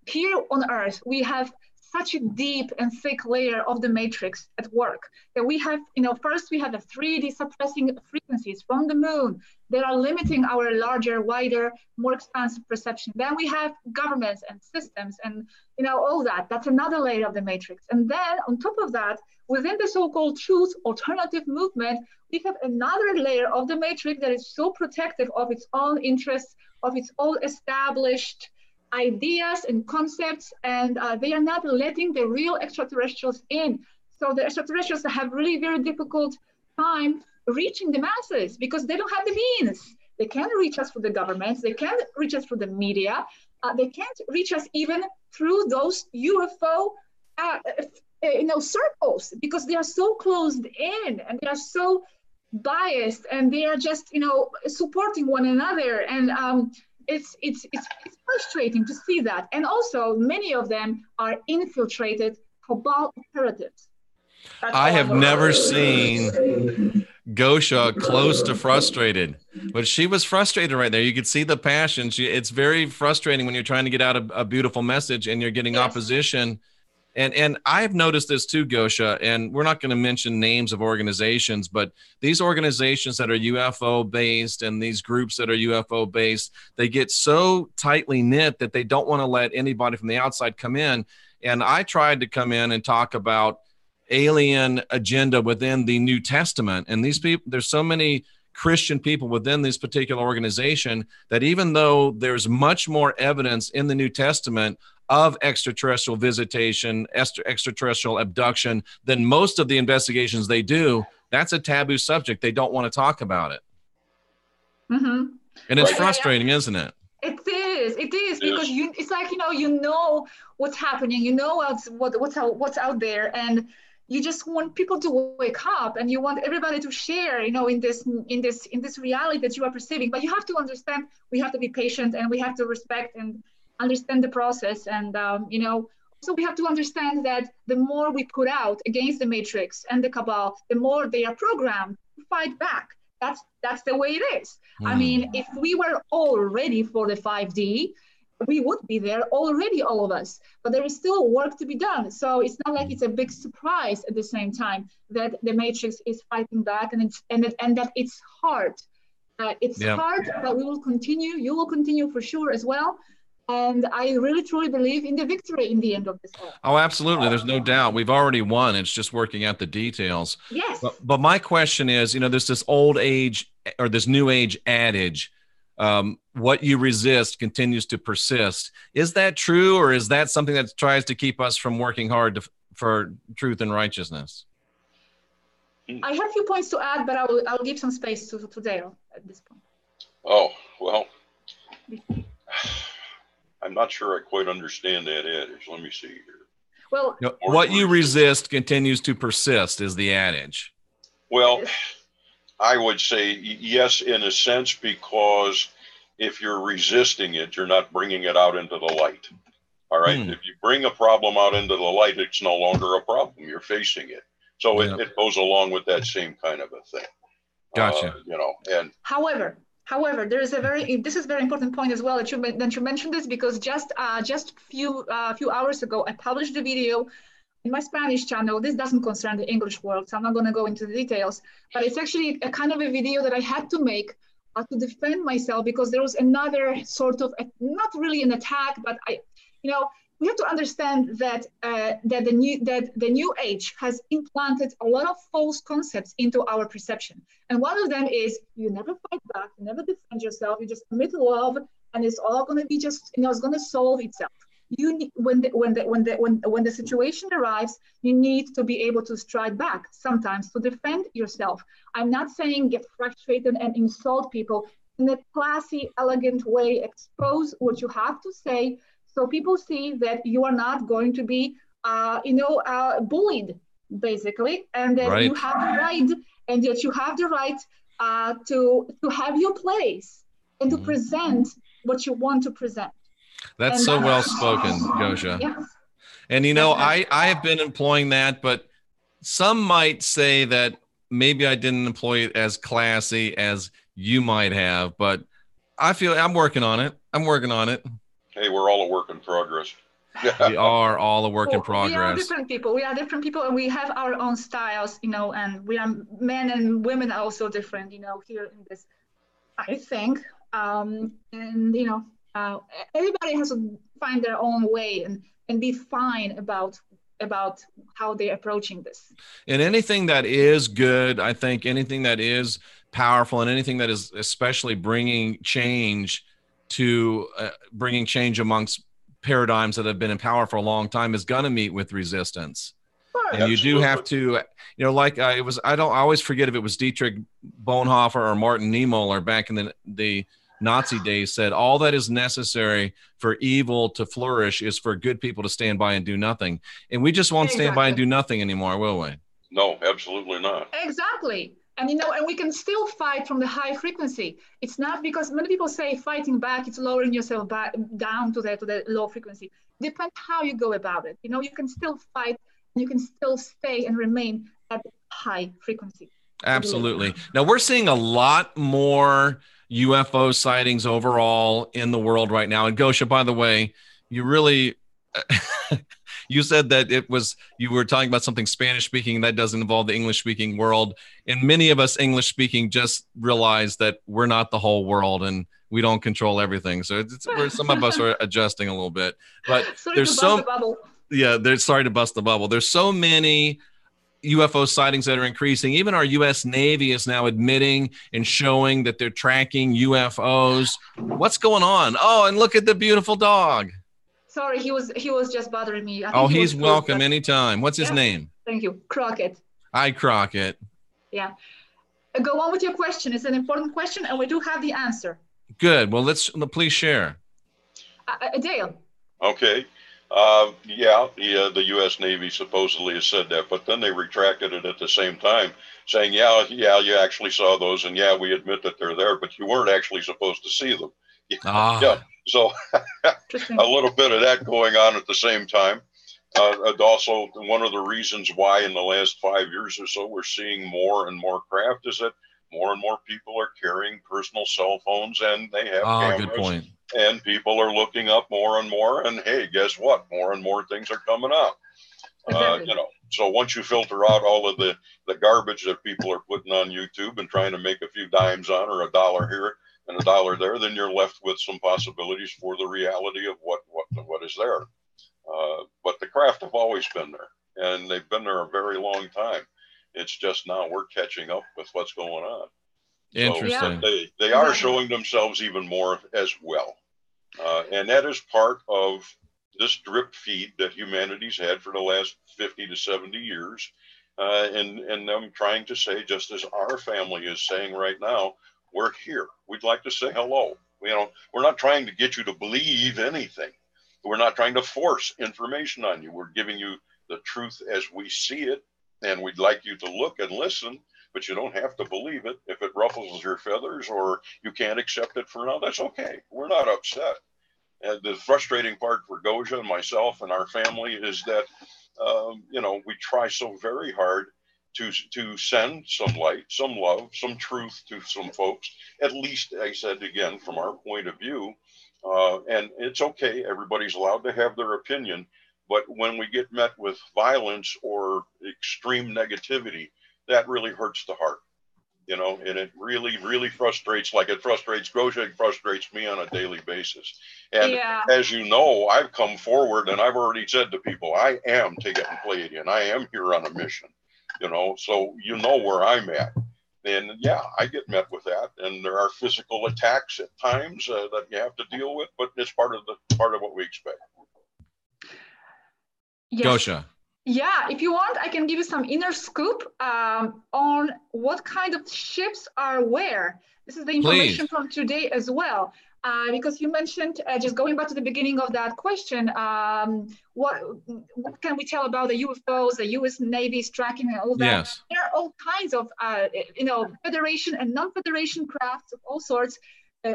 here on Earth we have such a deep and thick layer of the matrix at work that we have. First we have the 3D suppressing frequencies from the moon that are limiting our larger, wider, more expansive perception. Then we have governments and systems and all that. That's another layer of the matrix. And then on top of that, within the so-called truth alternative movement, we have another layer of the matrix that is so protective of its own interests, of its own established ideas and concepts, and they are not letting the real extraterrestrials in. So the extraterrestrials have really very difficult time reaching the masses because they don't have the means. They can't reach us through the governments. They can't reach us through the media. They can't reach us even through those UFO circles because they are so closed in and they are so biased and they are just supporting one another. And it's frustrating to see that. And also many of them are infiltrated cabal operatives. I have never seen Gosia close to frustrated, but she was frustrated right there. You could see the passion. It's very frustrating when you're trying to get out a beautiful message and you're getting opposition. And I've noticed this too, Gosia, and we're not going to mention names of organizations, but these organizations that are UFO based and these groups that are UFO based, they get so tightly knit that they don't want to let anybody from the outside come in. And I tried to come in and talk about alien agenda within the New Testament. And these people, there's so many Christian people within this particular organization that even though there's much more evidence in the New Testament of extraterrestrial visitation, extraterrestrial abduction than most of the investigations they do, that's a taboo subject. They don't want to talk about it. Mm-hmm. And it's frustrating, isn't it? It is because it's like, what's happening, what's out there, and you just want people to wake up and you want everybody to share, in this reality that you are perceiving. But you have to understand, we have to be patient and we have to respect and understand the process. And, so we have to understand that the more we put out against the matrix and the cabal, the more they are programmed to fight back. That's the way it is. I mean, if we were all ready for the 5D, we would be there already, all of us, but there is still work to be done. So it's not like it's a big surprise at the same time that the matrix is fighting back and that it's hard. It's hard, but we will continue. You will continue for sure as well. And I really, truly believe in the victory in the end of this all. Oh, absolutely. There's no doubt. We've already won. It's just working out the details. Yes. But my question is, there's this old age or this new age adage, what you resist continues to persist. Is that true, or is that something that tries to keep us from working hard for truth and righteousness? I have a few points to add, but I'll give some space to Dale at this point. Oh, well, I'm not sure I quite understand that adage. Let me see here. Well, what you resist continues to persist is the adage. Well, I would say yes, in a sense, because if you're resisting it, you're not bringing it out into the light. All right. If you bring a problem out into the light, it's no longer a problem. You're facing it. So it goes along with that same kind of a thing. Gotcha. And However, this is a very important point as well that you mentioned this, because just few hours ago, I published a video in my Spanish channel. This doesn't concern the English world, so I'm not going to go into the details, but it's actually a kind of a video that I had to make to defend myself, because there was another sort of, not really an attack, but we have to understand that the new age has implanted a lot of false concepts into our perception. And one of them is you never fight back, you never defend yourself, you just commit love, and it's all going to be just, it's going to solve itself. You need, when the situation arrives, you need to be able to strike back sometimes to defend yourself. I'm not saying get frustrated and insult people. In a classy, elegant way, expose what you have to say, so people see that you are not going to be, bullied, basically, and that you have the right, and that you have the right to have your place and to present what you want to present. That's so well spoken, Gosia. Yes. And, you know, I have been employing that, but some might say that maybe I didn't employ it as classy as you might have, but I feel I'm working on it. I'm working on it. Hey, we're all a work in progress. We are all a work in We are progress. different people. We are different people, and we have our own styles, you know, and we are men and women are also different, you know, here in this, I think. And, you know, everybody has to find their own way and be fine about how they're approaching this. And anything that is good, I think anything that is powerful and anything that is especially bringing change amongst paradigms that have been in power for a long time is going to meet with resistance. And Absolutely. you do have to, you know, like I always forget if it was Dietrich Bonhoeffer or Martin Niemöller back in the Nazi days said, all that is necessary for evil to flourish is for good people to stand by and do nothing. And we just won't stand by and do nothing anymore, will we? No, absolutely not. Exactly. And, you know, and we can still fight from the high frequency. It's not because many people say fighting back, it's lowering yourself back down to the low frequency. Depends how you go about it. You know, you can still fight, and you can still stay and remain at high frequency. Absolutely. Now we're seeing a lot more UFO sightings overall in the world right now. And Gosia, by the way, you really, you said that you were talking about something Spanish speaking that doesn't involve the English speaking world. And many of us English speaking just realize that we're not the whole world and we don't control everything. So some of us are adjusting a little bit, but sorry to bust the bubble. There's so many UFO sightings that are increasing. Even our U.S. Navy is now admitting and showing that they're tracking UFOs. What's going on? Oh, and look at the beautiful dog. Sorry, he was just bothering me. He's welcome anytime. What's his name? Thank you. Crockett. Hi, Crockett. Yeah. Go on with your question. It's an important question, and we do have the answer. Good. Well, please share. Dale. Okay. The U.S. Navy supposedly has said that, but then they retracted it at the same time, saying, yeah, you actually saw those, and yeah, we admit that they're there, but you weren't actually supposed to see them. Yeah. So a little bit of that going on at the same time. And also, one of the reasons why in the last 5 years or so we're seeing more and more craft is that more and more people are carrying personal cell phones, and they have cameras. Good point. And people are looking up more and more, and hey, guess what? More and more things are coming out. Exactly. So once you filter out all of the garbage that people are putting on YouTube and trying to make a few dimes on, or $1 here and $1 there, then you're left with some possibilities for the reality of what is there. But the craft have always been there, and they've been there a very long time. It's just now we're catching up with what's going on. Interesting. So they are showing themselves even more as well. And that is part of this drip feed that humanity's had for the last 50 to 70 years. And them trying to say, just as our family is saying right now, we're here. We'd like to say hello. You know, we're not trying to get you to believe anything. We're not trying to force information on you. We're giving you the truth as we see it. And we'd like you to look and listen, but you don't have to believe it. If it ruffles your feathers or you can't accept it for now, that's okay. We're not upset. And the frustrating part for Gosia and myself and our family is that, we try so very hard to send some light, some love, some truth to some folks. At least, I said again, from our point of view, and it's okay. Everybody's allowed to have their opinion. But when we get met with violence or extreme negativity, that really hurts the heart, and it really, really frustrates, like it frustrates Gosia, it frustrates me on a daily basis. And as you know, I've come forward and I've already said to people, I am Daugherty Palladian. I am here on a mission, so where I'm at. And I get met with that. And there are physical attacks at times that you have to deal with, but it's part of what we expect. Yes. Gosia. Yeah, if you want, I can give you some inner scoop on what kind of ships are where. This is the information from today as well. Because you mentioned, just going back to the beginning of that question, what can we tell about the UFOs, the U.S. Navy's tracking and all that? Yes. There are all kinds of, Federation and non-Federation crafts of all sorts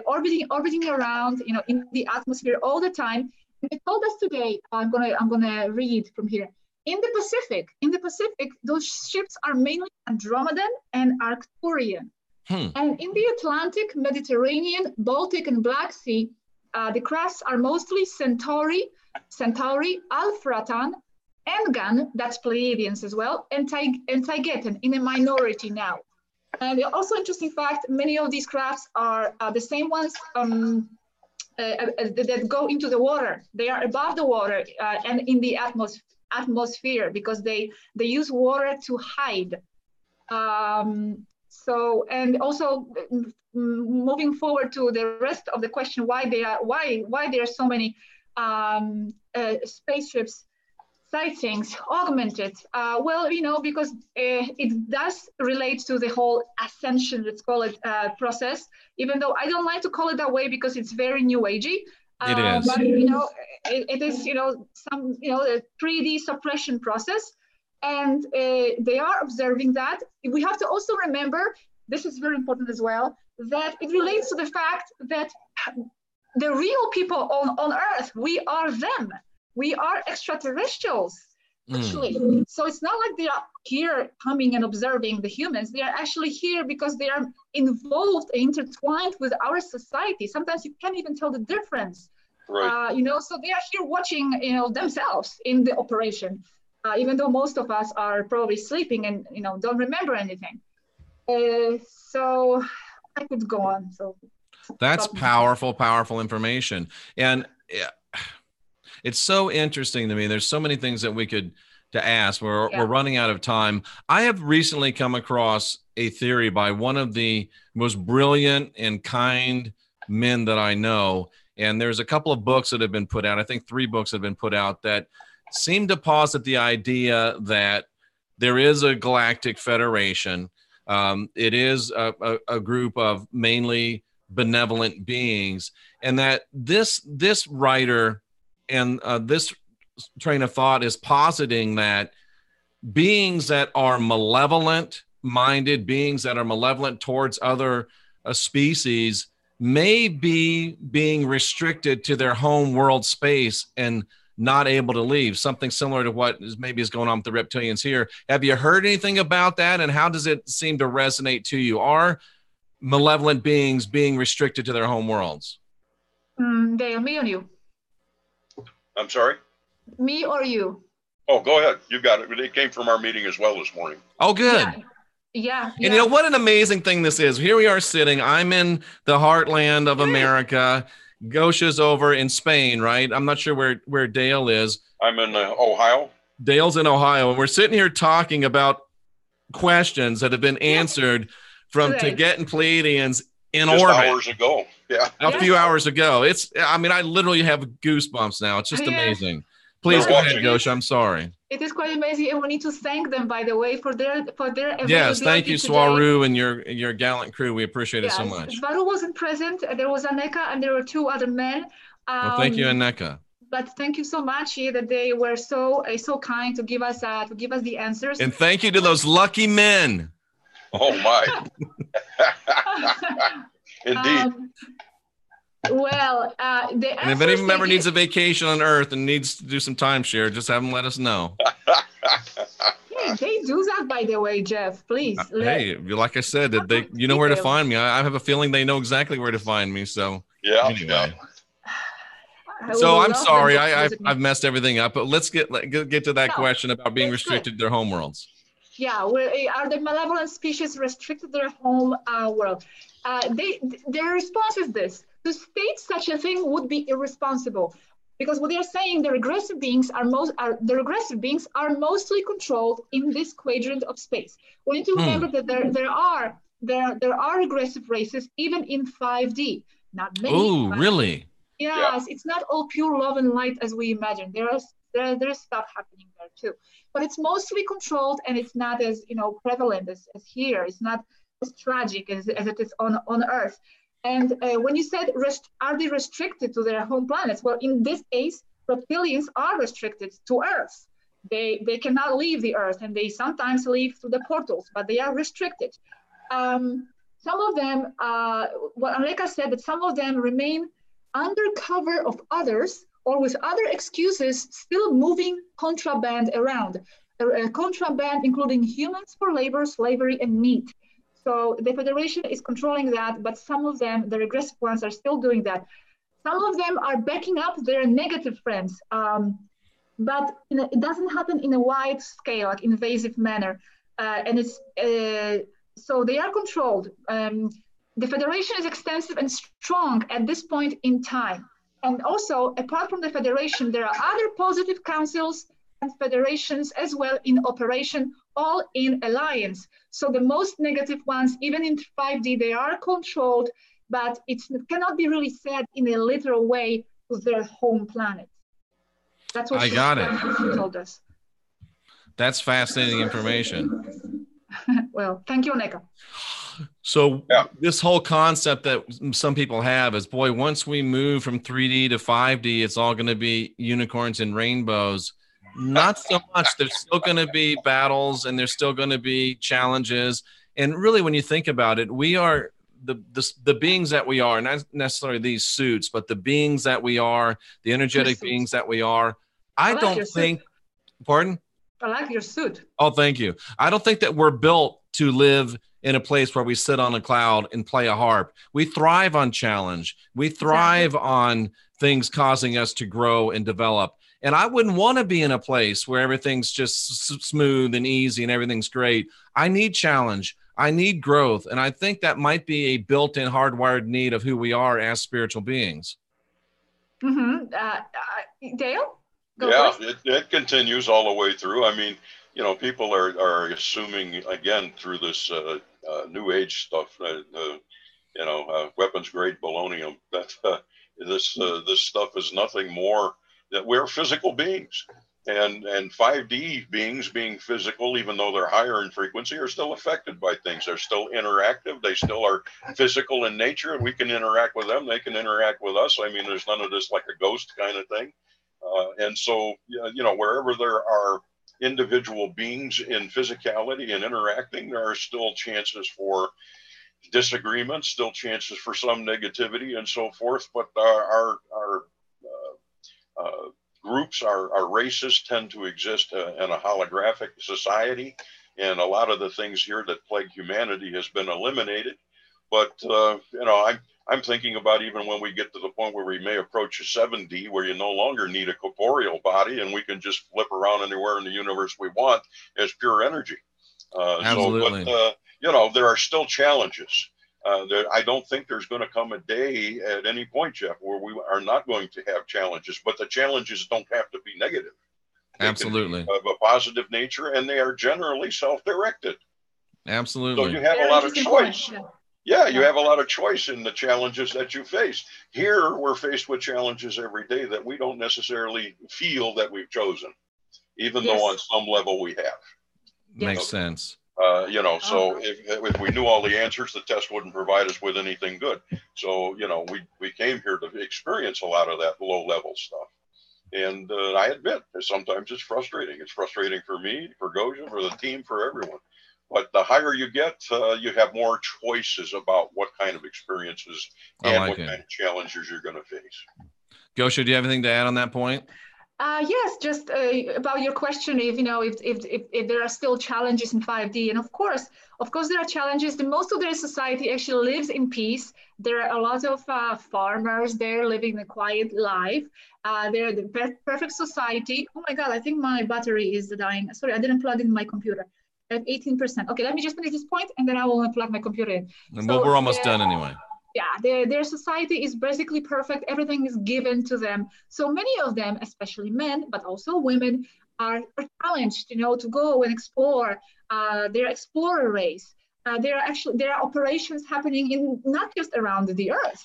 orbiting around, in the atmosphere all the time. They told us today, I'm gonna read from here. In the Pacific, those ships are mainly Andromedan and Arcturian. And in the Atlantic, Mediterranean, Baltic, and Black Sea, the crafts are mostly Centauri, Alphratan, Engan, that's Pleiadians as well, and Taygetan, in a minority now. And also interesting fact, many of these crafts are the same ones that go into the water. They are above the water and in the atmosphere because they use water to hide. So, and also moving forward to the rest of the question, why there are so many spaceships sightings augmented? Well, because it does relate to the whole ascension, let's call it, process, even though I don't like to call it that way because it's very new agey. It is. But, it is, some, the 3D suppression process. And they are observing that. We have to also remember, this is very important as well, that it relates to the fact that the real people on Earth, we are them. We are extraterrestrials, actually. So it's not like they are here coming and observing the humans. They are actually here because they are involved, intertwined with our society. Sometimes you can't even tell the difference. Right. So they are here watching, themselves in the operation. Even though most of us are probably sleeping and don't remember anything. So I could go on. So that's powerful information, and it's so interesting to me. There's so many things that we could to ask. We're running out of time. I have recently come across a theory by one of the most brilliant and kind men that I know, and there's a couple of books that have been put out. I think 3 books have been put out that seem to posit the idea that there is a galactic federation. It is a group of mainly benevolent beings, and that this writer and this train of thought is positing that beings that are malevolent-minded, beings that are malevolent towards other species, may be being restricted to their home world space and not able to leave, something similar to what maybe is going on with the reptilians here. Have you heard anything about that? And how does it seem to resonate to you? Are malevolent beings being restricted to their home worlds? They are me or you? I'm sorry? Me or you? Oh, go ahead. You got it. It came from our meeting as well this morning. Oh, good. Yeah. And what an amazing thing this is. Here we are sitting. I'm in the heartland of America. Gosia's over in Spain, right? I'm not sure where Dale is. I'm in Ohio. Dale's in Ohio. And we're sitting here talking about questions that have been answered from Taygetan and Pleiadians in just orbit. Hours ago. Yeah. A few hours ago. I literally have goosebumps now. It's just amazing. Please go ahead, Gosia. I'm sorry. It is quite amazing, and we need to thank them, by the way, for their yes. Thank you, Swaru, and your gallant crew. We appreciate it so much. Swaru wasn't present. There was Aneka, and there were 2 other men. Well, thank you, Aneka. But thank you so much that they were so kind to give us the answers. And thank you to those lucky men. Oh my! Indeed. Well, and if any member needs a vacation on Earth and needs to do some timeshare, just have them let us know. Yeah, they do that, by the way, Jeff. Please. Hey, like I said, you know where to find me. I have a feeling they know exactly where to find me. So yeah. Anyway. So I'm sorry, I've messed everything up. But let's get to that question about being restricted to their home worlds. Yeah, are the malevolent species restricted to their home world? Their response is this: to state such a thing would be irresponsible, because what they are saying, the regressive beings are mostly controlled in this quadrant of space. We need to remember that there are regressive races even in 5D. Not many. Oh, really? Yes, it's not all pure love and light as we imagine. There's stuff happening there too, but it's mostly controlled, and it's not as prevalent as here. It's not as tragic as it is on Earth. And when you said, are they restricted to their home planets? Well, in this case, reptilians are restricted to Earth. They cannot leave the Earth, and they sometimes leave through the portals, but they are restricted. Some of them, Aneka said that some of them remain under cover of others or with other excuses, still moving contraband around. Contraband including humans for labor, slavery, and meat. So the Federation is controlling that, but some of them, the regressive ones, are still doing that. Some of them are backing up their negative friends, but it doesn't happen in a wide scale, like invasive manner. And it's so they are controlled. The Federation is extensive and strong at this point in time. And also, apart from the Federation, there are other positive councils and federations as well in operation, all in alliance. So the most negative ones, even in 5D, they are controlled, but it cannot be really said in a literal way to their home planet. That's what she told us. That's fascinating information. Well, thank you, Neka. So this whole concept that some people have is, boy, once we move from 3D to 5D, it's all going to be unicorns and rainbows. Not so much. There's still going to be battles and there's still going to be challenges. And really, when you think about it, we are the beings that we are, not necessarily these suits, but the beings that we are, the energetic beings that we are. I don't think, pardon? I like your suit. Oh, thank you. I don't think that we're built to live in a place where we sit on a cloud and play a harp. We thrive on challenge. We thrive on things causing us to grow and develop. And I wouldn't want to be in a place where everything's just smooth and easy and everything's great. I need challenge. I need growth. And I think that might be a built-in hardwired need of who we are as spiritual beings. Mm-hmm. Dale? It continues all the way through. I mean, you know, people are assuming, again, through this new age stuff, weapons grade baloney, that this stuff is nothing more that we're physical beings. And 5D beings, being physical, even though they're higher in frequency, are still affected by things. They're still interactive. They still are physical in nature. We can interact with them. They can interact with us. I mean, there's none of this like a ghost kind of thing. And so, you know, wherever there are individual beings in physicality and interacting, there are still chances for disagreements, still chances for some negativity and so forth. But our groups, our races tend to exist in a holographic society. And a lot of the things here that plague humanity has been eliminated. But, I'm thinking about even when we get to the point where we may approach a 7D, where you no longer need a corporeal body and we can just flip around anywhere in the universe we want as pure energy. Absolutely. There are still challenges. I don't think there's going to come a day at any point, Jeff, where we are not going to have challenges, but the challenges don't have to be negative. Absolutely. They can be of a positive nature, and they are generally self-directed. Absolutely. So you have a lot of choice. Yeah, you have a lot of choice in the challenges that you face. Here, we're faced with challenges every day that we don't necessarily feel that we've chosen, even though on some level we have. Makes sense. So if we knew all the answers, the test wouldn't provide us with anything good. So, we came here to experience a lot of that low-level stuff. And I admit, sometimes it's frustrating. It's frustrating for me, for Gosia, for the team, for everyone. But the higher you get, you have more choices about what kind of experiences and what kind of challenges you're going to face. Gosia, do you have anything to add on that point? Yes, just about your question, if there are still challenges in 5D, and of course there are challenges. Most of their society actually lives in peace. There are a lot of farmers there living a quiet life. They're the perfect society. Oh my God, I think my battery is dying. Sorry, I didn't plug in my computer. At 18%. Okay, let me just finish this point and then I will plug my computer in. Well, we're almost done anyway. Yeah, their society is basically perfect. Everything is given to them. So many of them, especially men, but also women, are challenged, to go and explore. They're explorer race. There are operations happening in not just around the Earth.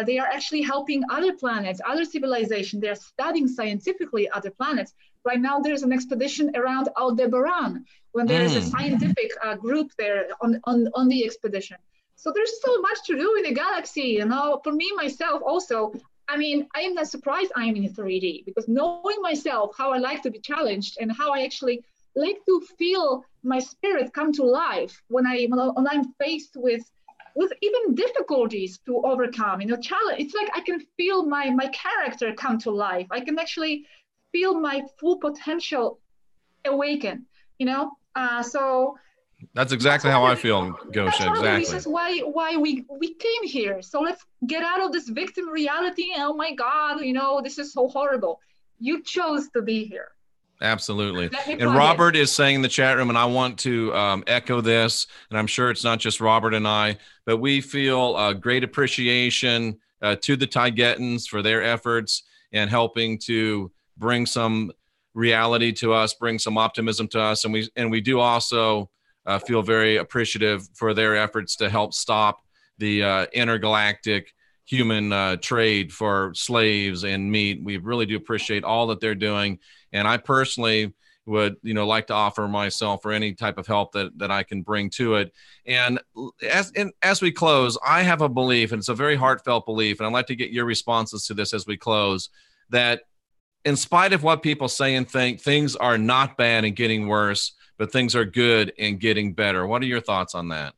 They are actually helping other planets, other civilizations. They're studying scientifically other planets. Right now, there's an expedition around Aldebaran, when there is a scientific group there on the expedition. So there's so much to do in the galaxy, For me, myself, also, I am not surprised I'm in 3D, because knowing myself, how I like to be challenged and how I actually like to feel my spirit come to life when I'm faced with with even difficulties to overcome, challenge. It's like I can feel my character come to life. I can actually feel my full potential awaken, so that's exactly how I feel, Gosia. that's one of the Exactly. reasons why we came here. So let's get out of this victim reality. Oh my God, this is so horrible. You chose to be here. Absolutely. And Robert is saying in the chat room, and I want to echo this, and I'm sure it's not just Robert and I, but we feel great appreciation to the Taigetans for their efforts and helping to bring some reality to us, bring some optimism to us. And we do also feel very appreciative for their efforts to help stop the intergalactic human trade for slaves and meat. We really do appreciate all that they're doing. And I personally would, like to offer myself for any type of help that I can bring to it. And as we close, I have a belief, and it's a very heartfelt belief, and I'd like to get your responses to this as we close, that in spite of what people say and think, things are not bad and getting worse, but things are good and getting better. What are your thoughts on that?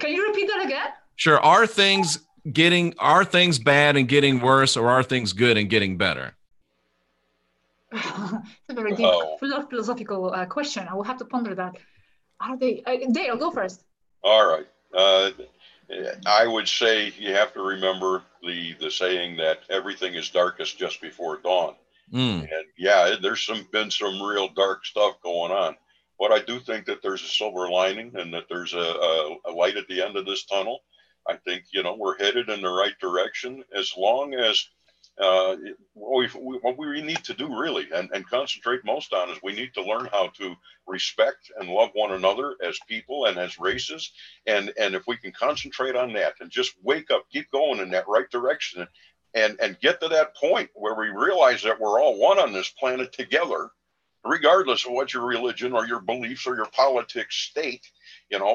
Can you repeat that again? Sure. Are things bad and getting worse, or are things good and getting better? It's a very deep philosophical question. I will have to ponder that. Are they? Dale, go first. All right. I would say you have to remember the saying that everything is darkest just before dawn. And yeah, there's been some real dark stuff going on. But I do think that there's a silver lining and that there's a light at the end of this tunnel. I think, we're headed in the right direction as long as what we need to do really and concentrate most on is we need to learn how to respect and love one another as people and as races. And if we can concentrate on that and just wake up, keep going in that right direction and get to that point where we realize that we're all one on this planet together, regardless of what your religion or your beliefs or your politics state.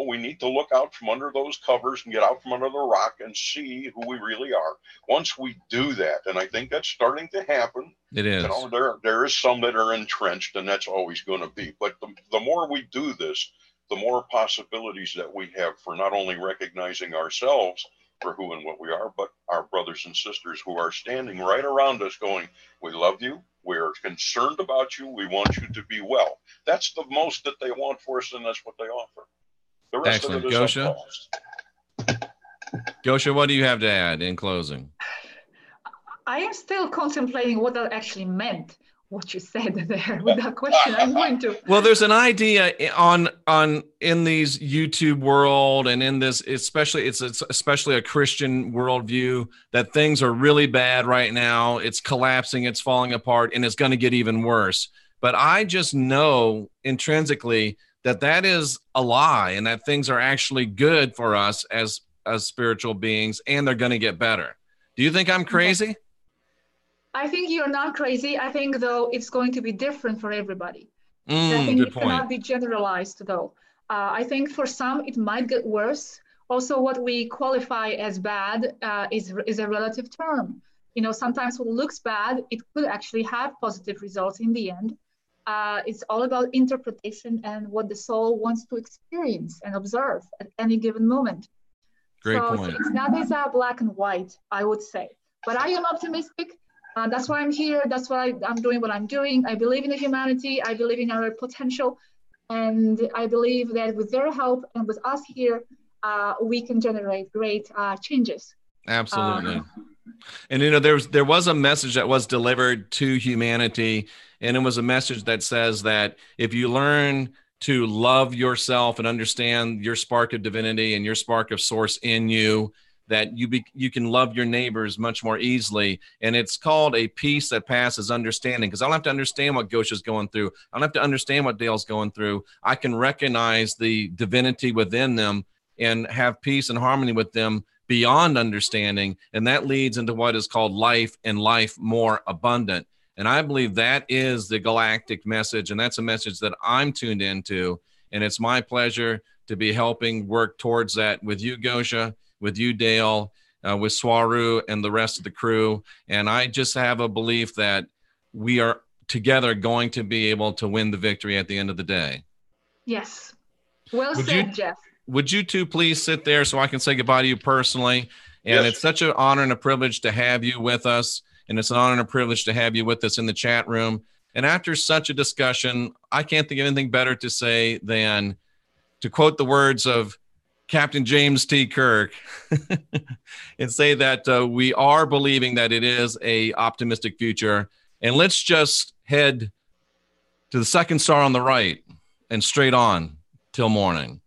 We need to look out from under those covers and get out from under the rock and see who we really are. Once we do that, and I think that's starting to happen. It is. There is some that are entrenched, and that's always going to be. But the more we do this, the more possibilities that we have for not only recognizing ourselves for who and what we are, but our brothers and sisters who are standing right around us going, we love you. We're concerned about you. We want you to be well. That's the most that they want for us, and that's what they offer. The rest Excellent. of it is Gosia? Gosia, what do you have to add in closing? I am still contemplating what that actually meant, what you said there with that question. I'm going to. Well, there's an idea in these YouTube world and in this, especially it's especially a Christian worldview, that things are really bad right now. It's collapsing, it's falling apart, and it's going to get even worse. But I just know intrinsically that is a lie, and that things are actually good for us as spiritual beings, and they're going to get better. Do you think I'm crazy? I think you're not crazy. I think, though, it's going to be different for everybody. I think it cannot be generalized, though. I think for some, it might get worse. Also, what we qualify as bad is a relative term. Sometimes what looks bad, it could actually have positive results in the end. It's all about interpretation and what the soul wants to experience and observe at any given moment. Great point. So it's not as black and white, I would say. But I am optimistic. That's why I'm here. That's why I'm doing what I'm doing. I believe in the humanity. I believe in our potential. And I believe that with their help and with us here, we can generate great changes. Absolutely. And, there was a message that was delivered to humanity, and it was a message that says that if you learn to love yourself and understand your spark of divinity and your spark of source in you, that you can love your neighbors much more easily. And it's called a peace that passes understanding, because I don't have to understand what Gosia's going through. I don't have to understand what Dale's going through. I can recognize the divinity within them and have peace and harmony with them beyond understanding. And that leads into what is called life, and life more abundant. And I believe that is the galactic message. And that's a message that I'm tuned into. And it's my pleasure to be helping work towards that with you, Gosia, with you, Dale, with Swaru and the rest of the crew. And I just have a belief that we are together going to be able to win the victory at the end of the day. Yes. Well said, Jeff. would you two please sit there so I can say goodbye to you personally? And Yes. it's such an honor and a privilege to have you with us. And it's an honor and a privilege to have you with us in the chat room. And after such a discussion, I can't think of anything better to say than to quote the words of Captain James T. Kirk and say that we are believing that it is a optimistic future. And let's just head to the second star on the right and straight on till morning.